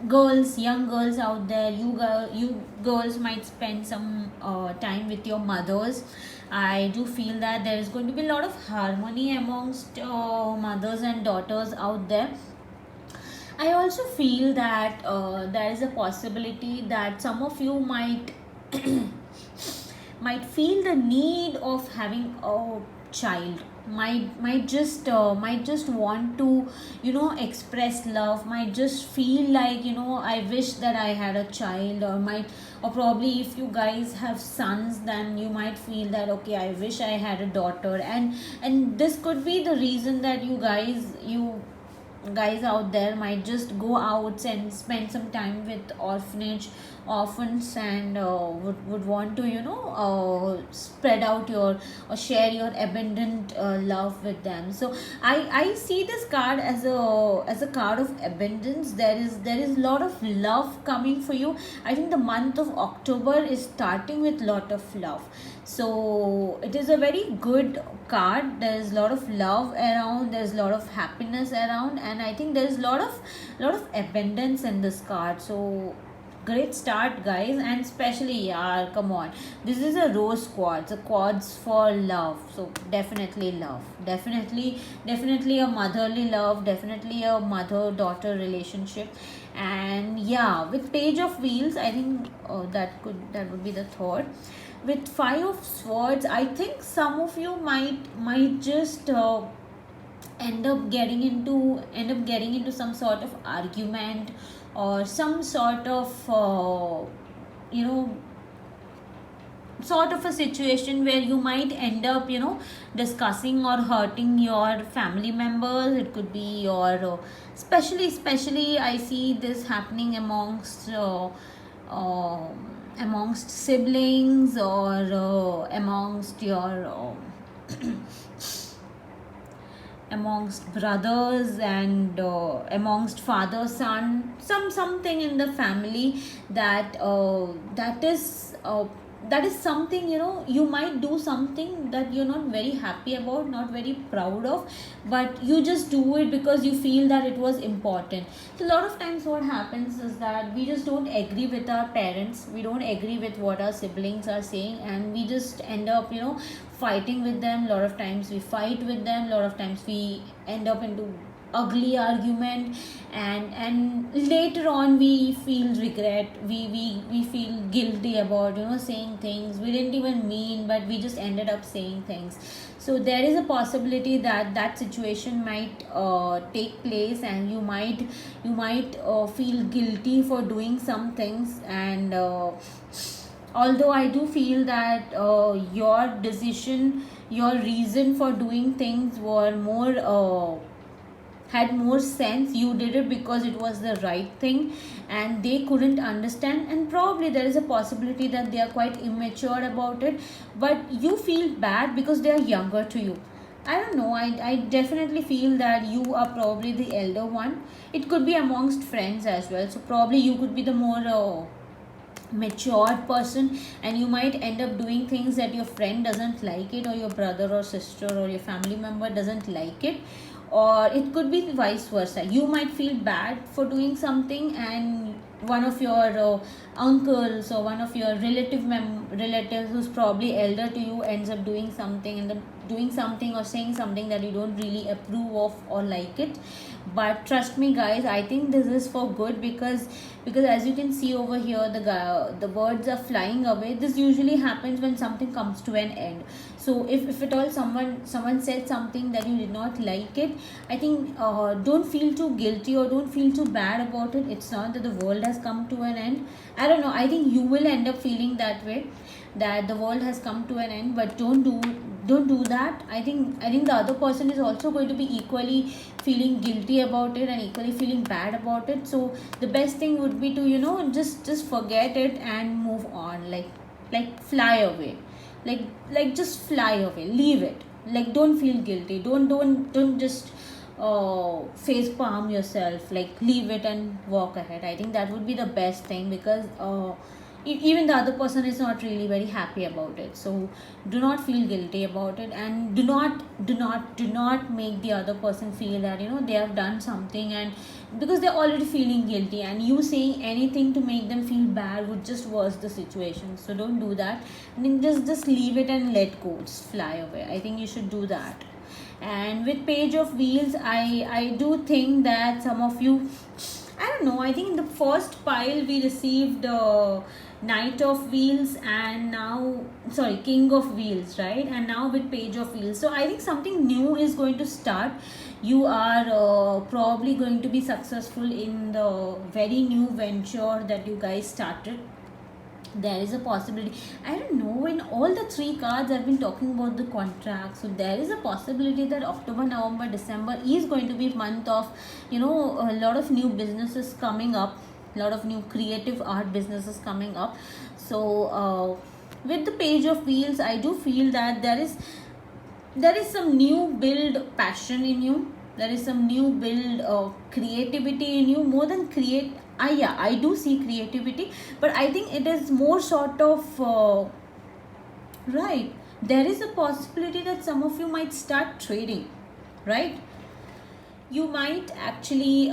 girls, young girls out there, you girls might spend some time with your mothers. I do feel that there is going to be a lot of harmony amongst mothers and daughters out there. I also feel that there is a possibility that some of you might might feel the need of having a child. might just want to express love, might just feel like I wish that I had a child, or probably if you guys have sons, then you might feel that okay, I wish I had a daughter. And this could be the reason that you guys out there might just go out and spend some time with orphans, and would want to spread out your or share your abundant love with them. So I see this card as a card of abundance. There is a lot of love coming for you. I think the month of October is starting with lot of love, so it is a very good card. There's a lot of love around, there's a lot of happiness around, and I think there's a lot of abundance in this card. So great start, guys. And especially, yeah, come on, this is a rose quartz, a quartz for love. So definitely love, definitely a motherly love, definitely a mother daughter relationship. And yeah, with page of wheels, I think that would be the third. With five of swords, I think some of you might just end up getting into some sort of argument, or some sort of you know sort of a situation where you might end up discussing or hurting your family members. It could be your especially I see this happening amongst siblings, or amongst your amongst brothers, and amongst father son, something in the family, that is something. You might do something that you're not very happy about, not very proud of, but you just do it because you feel that it was important. So a lot of times what happens is that we just don't agree with our parents, we don't agree with what our siblings are saying, and we just end up fighting with them. A lot of times we fight with them, a lot of times we end up into ugly argument, and later on we feel regret, we feel guilty about saying things we didn't even mean, but we just ended up saying things. So there is a possibility that that situation might take place, and you might feel guilty for doing some things. And although I do feel that your decision, your reason for doing things were more had more sense, you did it because it was the right thing, and they couldn't understand, and probably there is a possibility that they are quite immature about it, but you feel bad because they are younger to you. I don't know, I definitely feel that you are probably the elder one. It could be amongst friends as well, so probably you could be the more matured person, and you might end up doing things that your friend doesn't like it, or your brother or sister or your family member doesn't like it. Or it could be vice versa, you might feel bad for doing something, and one of your uncles, or one of your relatives who's probably elder to you ends up doing something, and then doing something or saying something that you don't really approve of or like it. But trust me, guys, I think this is for good, because as you can see over here, the birds are flying away. This usually happens when something comes to an end. So if at all someone said something that you did not like it, I think don't feel too guilty or don't feel too bad about it. It's not that the world has come to an end. I don't know, I think you will end up feeling that way, that the world has come to an end, but don't do that. I think the other person is also going to be equally feeling guilty about it and equally feeling bad about it. So the best thing would be to just forget it and move on, like fly away, like just fly away, leave it. Like, don't feel guilty, don't just face palm yourself, like leave it and walk ahead. I think that would be the best thing, because even the other person is not really very happy about it. So do not feel guilty about it, and do not make the other person feel that they have done something, and because they're already feeling guilty, and you saying anything to make them feel bad would just worse the situation. So don't do that. I mean, just leave it and let go, just fly away. I think you should do that. And with page of wheels, I do think that some of you, I don't know, I think in the first pile we received Knight of Wheels, and now, sorry, King of Wheels, right? And now with Page of Wheels. So I think something new is going to start. You are probably going to be successful in the very new venture that you guys started. There is a possibility, I don't know, in all the three cards I've been talking about the contract, so there is a possibility that October, November, December is going to be month of, you know, a lot of new businesses coming up, a lot of new creative art businesses coming up. So with the Page of Wheels, I do feel that there is some new build passion in you, there is some new build creativity in you, more than create. Yeah, I do see creativity, but I think it is more sort of right. There is a possibility that some of you might start trading, right? You might actually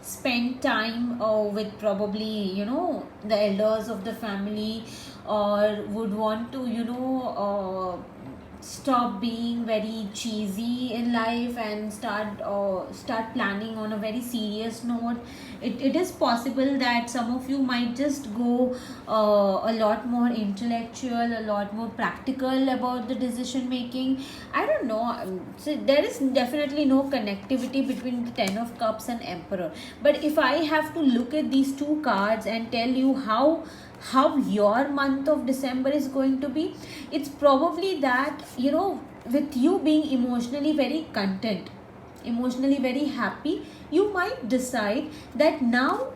spend time with probably, you know, the elders of the family, or would want to, you know, stop being very cheesy in life and start planning on a very serious note. It is possible that some of you might just go a lot more intellectual, a lot more practical about the decision making. I don't know. So there is definitely no connectivity between the Ten of Cups and Emperor. But if I have to look at these two cards and tell you how your month of December is going to be, it's probably that, you know, with you being emotionally very content, emotionally very happy, you might decide that now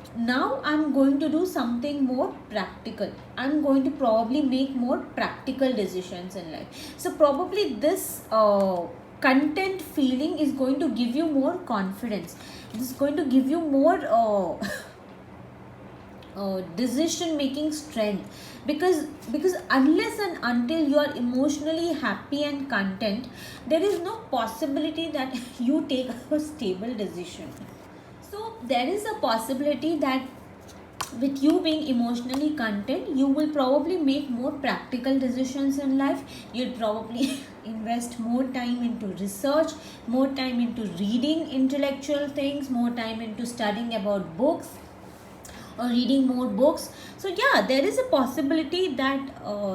I'm going to do something more practical. I'm going to probably make more practical decisions in life. So probably this content feeling is going to give you more confidence. This is going to give you more decision making strength, because unless and until you are emotionally happy and content, there is no possibility that you take a stable decision. So there is a possibility that with you being emotionally content, you will probably make more practical decisions in life. You'll probably invest more time into research, more time into reading intellectual things, more time into studying about books or reading more books. So yeah, there is a possibility that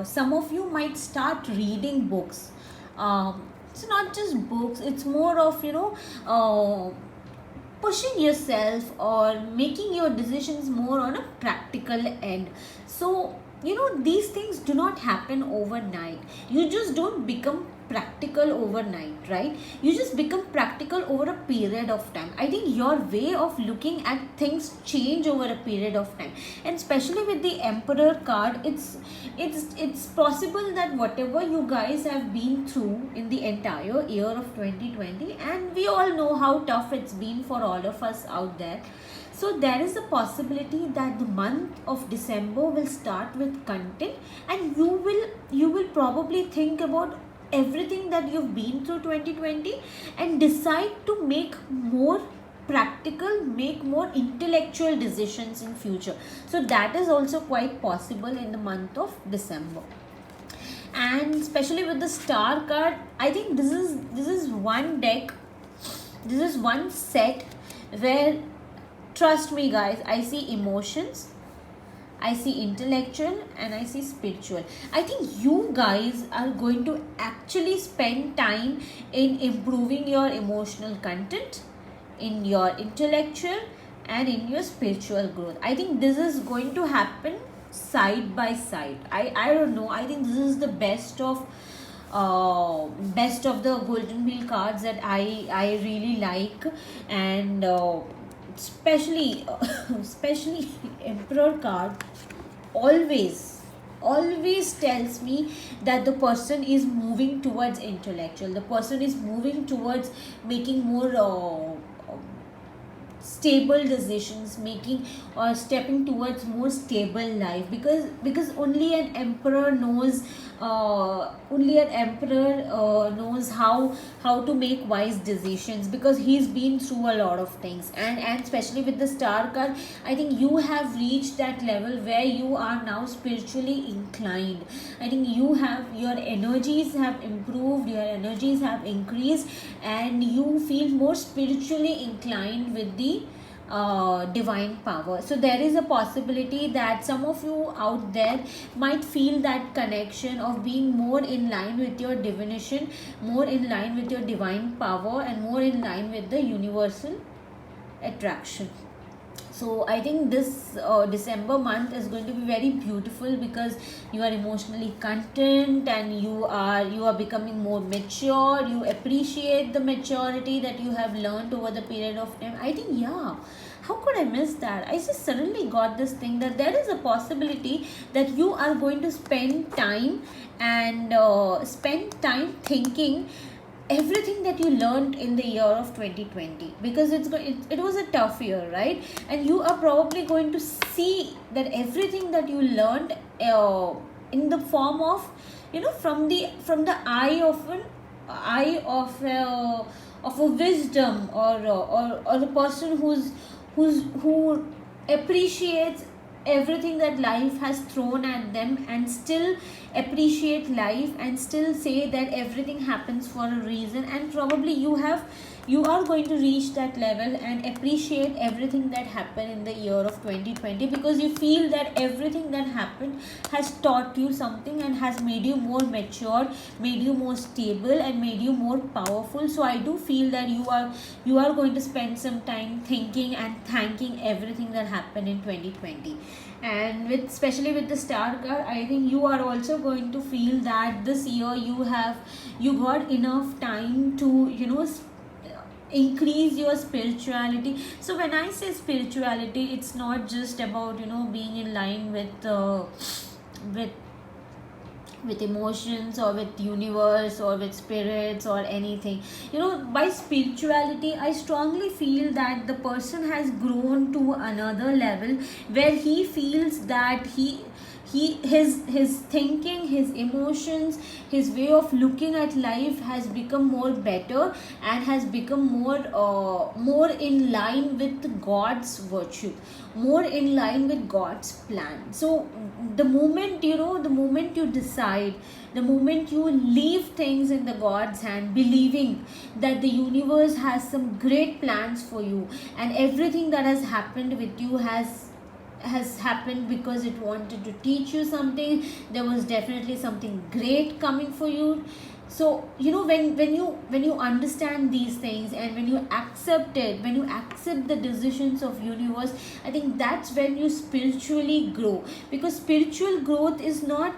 some of you might start reading books. It's not just books, it's more of, you know, pushing yourself or making your decisions more on a practical end. So, you know, these things do not happen overnight. You just don't become practical overnight, right? You just become practical over a period of time. I think your way of looking at things change over a period of time, and especially with the Emperor card, it's possible that whatever you guys have been through in the entire year of 2020, and we all know how tough it's been for all of us out there. So there is a possibility that the month of December will start with content, and you will probably think about everything that you've been through 2020 and decide to make more practical, make more intellectual decisions in future. So that is also quite possible in the month of December. And especially with the star card, I think this is one deck, this is one set where, trust me guys, I see emotions, I see intellectual, and I see spiritual. I think you guys are going to actually spend time in improving your emotional content, in your intellectual, and in your spiritual growth. I think this is going to happen side by side. I don't know. I think this is the best of the golden wheel cards that I really like. And especially especially Emperor card always tells me that the person is moving towards intellectual, the person is moving towards making more stable decisions, making or stepping towards more stable life, because only an emperor knows knows how to make wise decisions, because he's been through a lot of things. And especially with the star card, I think you have reached that level where you are now spiritually inclined. I think your energies have improved, your energies have increased, and you feel more spiritually inclined with the divine power. So there is a possibility that some of you out there might feel that connection of being more in line with your divination, more in line with your divine power, and more in line with the universal attraction. So I think this December month is going to be very beautiful because you are emotionally content, and you are becoming more mature. You appreciate the maturity that you have learned over the period of time. I think, yeah, how could I miss that? I just suddenly got this thing that there is a possibility that you are going to spend time and spend time thinking everything that you learned in the year of 2020, because it was a tough year, right? And you are probably going to see that everything that you learned in the form of, from the eye of a wisdom, or a person who appreciates everything that life has thrown at them, and still appreciate life, and still say that everything happens for a reason. And probably you are going to reach that level and appreciate everything that happened in the year of 2020, because you feel that everything that happened has taught you something and has made you more mature, made you more stable, and made you more powerful. So I do feel that you are going to spend some time thinking and thanking everything that happened in 2020. And especially with the star card, I think you are also going to feel that this year you got enough time to increase your spirituality. So when I say spirituality, it's not just about being in line with with emotions, or with universe, or with spirits, or anything. By spirituality, I strongly feel that the person has grown to another level, where he feels that his thinking, his emotions, his way of looking at life has become more better, and has become more in line with God's virtue, more in line with God's plan. So the moment you decide, the moment you leave things in the God's hand, believing that the universe has some great plans for you, and everything that has happened with you has happened because it wanted to teach you something. There was definitely something great coming for you. So when you understand these things, and when you accept it, when you accept the decisions of universe, I think that's when you spiritually grow. Because spiritual growth is not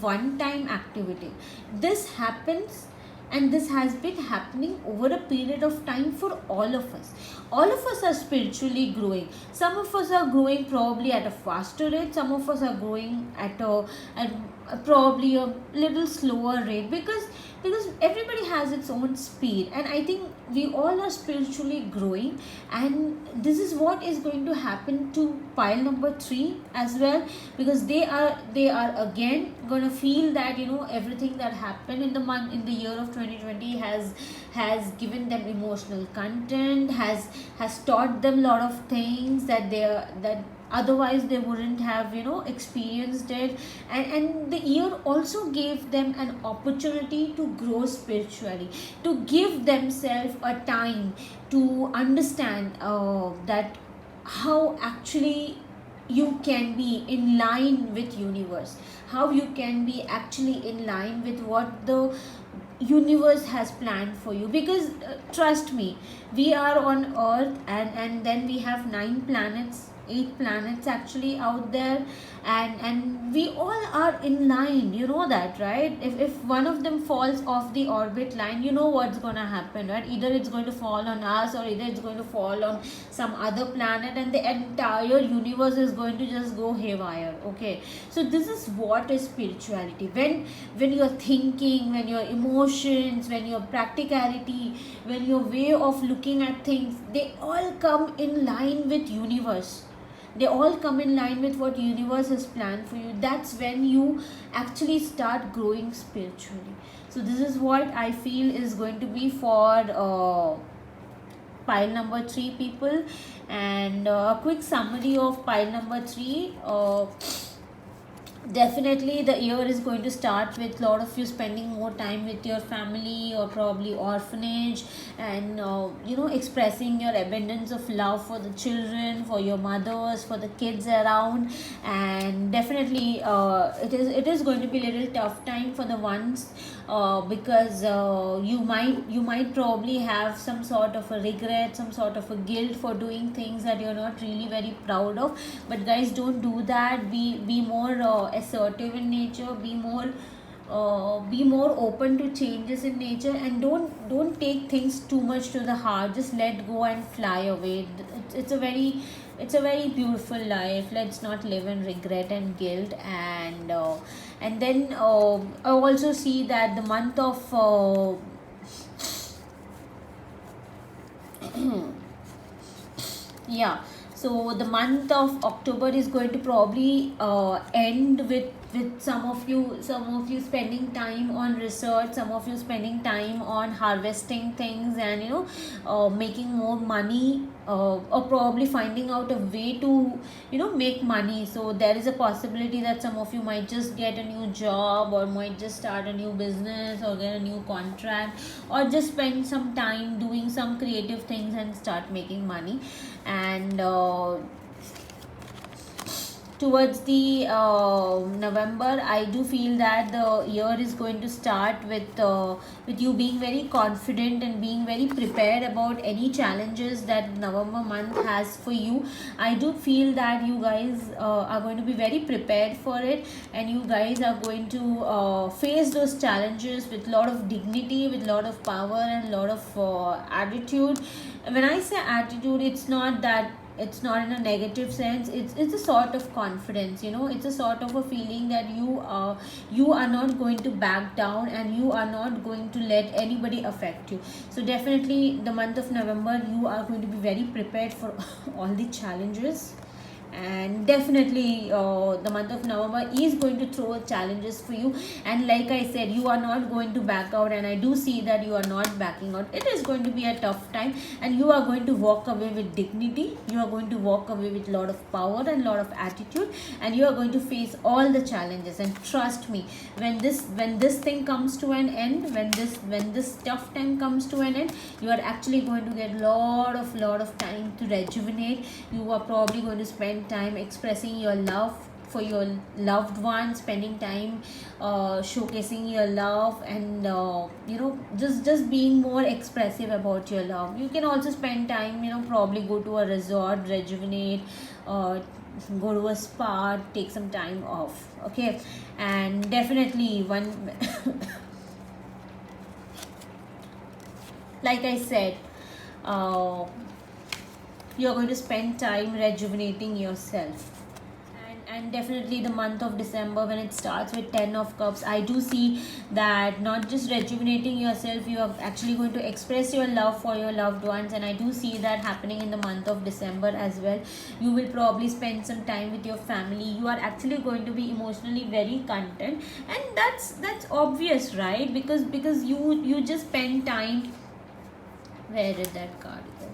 one time activity. This happens, and this has been happening over a period of time for all of us. All of us are spiritually growing. Some of us are growing probably at a faster rate, some of us are growing at probably a little slower rate, because everybody has its own speed. And I think we all are spiritually growing, and this is what is going to happen to pile number 3 as well, because they are again going to feel that everything that happened in the year of 2020 has given them emotional content, has taught them a lot of things that otherwise they wouldn't have experienced it. And the year also gave them an opportunity to grow spiritually, to give themselves a time to understand that how actually you can be in line with universe, how you can be actually in line with what the universe has planned for you. Because trust me, we are on earth, and then we have 9 planets, 8 planets actually out there, and we all are in line, that, right? If one of them falls off the orbit line, what's going to happen, right? Either it's going to fall on us, or either it's going to fall on some other planet, and the entire universe is going to just go haywire. Okay, so this is what is spirituality. When you're thinking, when your emotions, when your practicality, when your way of looking at things, they all come in line with universe, they all come in line with what universe has planned for you. That's when you actually start growing spiritually. So this is what I feel is going to be for pile number 3 people. And a quick summary of pile number 3. Definitely the year is going to start with a lot of you spending more time with your family or probably orphanage, and expressing your abundance of love for the children, for your mothers, for the kids around. And definitely it is going to be a little tough time for the ones, because you might probably have some sort of a regret, some sort of a guilt for doing things that you're not really very proud of. But guys, don't do that. Be more assertive in nature. Be more open to changes in nature, and don't take things too much to the heart. Just let go and fly away. It's a very beautiful life. Let's not live in regret and guilt. And then I also see that the month of yeah, so the month of October is going to probably end with some of you spending time on research, some of you spending time on harvesting things, and making more money, or probably finding out a way to make money. So there is a possibility that some of you might just get a new job, or might just start a new business, or get a new contract, or just spend some time doing some creative things and start making money. And towards the November, I do feel that the year is going to start with you being very confident and being very prepared about any challenges that November month has for you. I do feel that you guys are going to be very prepared for it, and you guys are going to face those challenges with a lot of dignity, with a lot of power, and a lot of attitude. When I say attitude, it's not in a negative sense. It's a sort of confidence. It's a sort of a feeling that you are not going to back down, and you are not going to let anybody affect you. So definitely the month of November, you are going to be very prepared for all the challenges. And definitely the month of November is going to throw challenges for you. And like I said, you are not going to back out, and I do see that you are not backing out. It is going to be a tough time, and you are going to walk away with dignity. You are going to walk away with a lot of power and a lot of attitude, and you are going to face all the challenges. And trust me, when this thing comes to an end, when this tough time comes to an end, you are actually going to get lot of time to rejuvenate. You are probably going to spend time expressing your love for your loved ones, spending time showcasing your love, and just being more expressive about your love. You can also spend time, probably go to a resort, rejuvenate, go to a spa, take some time off. Okay. And definitely one like I said, uh, you're going to spend time rejuvenating yourself. And definitely the month of December, when it starts with 10 of cups, I do see that not just rejuvenating yourself, you are actually going to express your love for your loved ones. And I do see that happening in the month of December as well. You will probably spend some time with your family. You are actually going to be emotionally very content, and that's obvious, right? Because you just spend time. Where did that card go?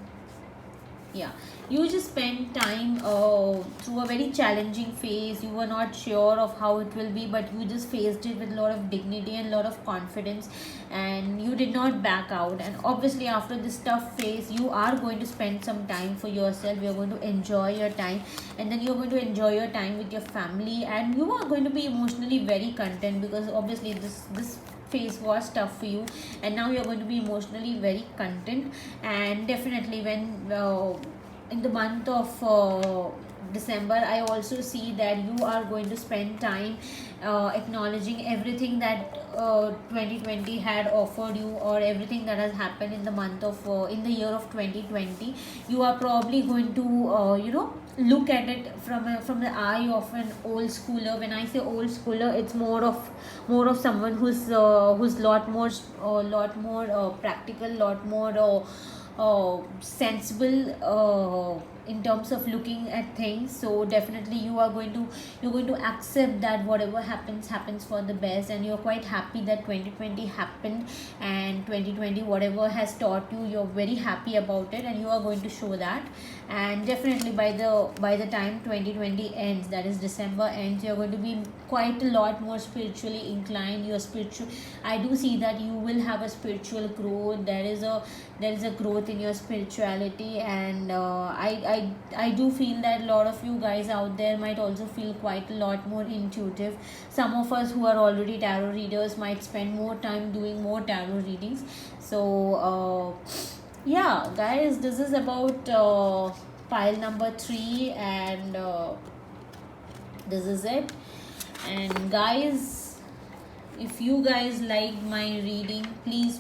Yeah, you just spent time through a very challenging phase. You were not sure of how it will be, but you just faced it with a lot of dignity and a lot of confidence, and you did not back out. And obviously after this tough phase, you are going to spend some time for yourself. You're going to enjoy your time, and then you're going to enjoy your time with your family, and you are going to be emotionally very content, because obviously this phase was tough for you, and now you're going to be emotionally very content. And definitely when in the month of December, I also see that you are going to spend time acknowledging everything that 2020 had offered you, or everything that has happened in the month of in the year of 2020. You are probably going to look at it from the eye of an old schooler. When I say old schooler, it's more of someone who's lot more practical, lot more sensible, in terms of looking at things. So definitely you're going to accept that whatever happens for the best, and you're quite happy that 2020 happened, and 2020 whatever has taught you, you're very happy about it, and you are going to show that. And definitely by the time 2020 ends, that is December ends, you're going to be quite a lot more spiritually inclined. You're spiritual. I do see that you will have a spiritual growth. There is a growth in your spirituality, and I do feel that a lot of you guys out there might also feel quite a lot more intuitive. Some of us who are already tarot readers might spend more time doing more tarot readings. So yeah guys, this is about pile number 3, and this is it. And guys, if you guys liked my reading, please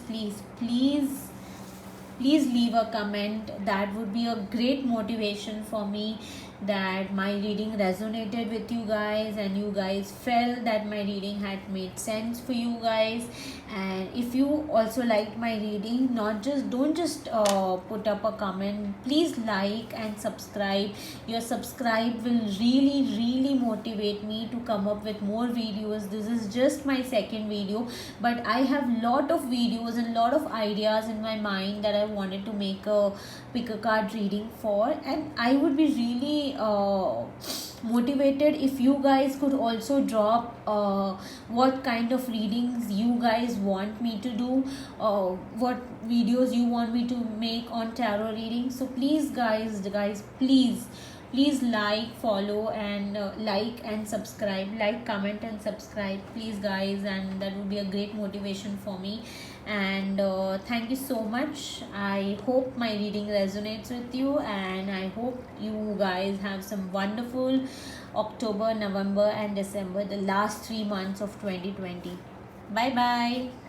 leave a comment. That would be a great motivation for me, that my reading resonated with you guys, and you guys felt that my reading had made sense for you guys. And if you also liked my reading, don't just put up a comment. Please like and subscribe. Your subscribe will really motivate me to come up with more videos. This is just my second video, but I have lot of videos and lot of ideas in my mind that I wanted to make a pick a card reading for. And I would be really motivated if you guys could also drop what kind of readings you guys want me to do, what videos you want me to make on tarot reading. So please guys, please like, follow, and like and subscribe, like, comment and subscribe, please guys, and that would be a great motivation for me. And thank you so much. I hope my reading resonates with you, and I hope you guys have some wonderful October, November and December, the last 3 months of 2020. Bye bye.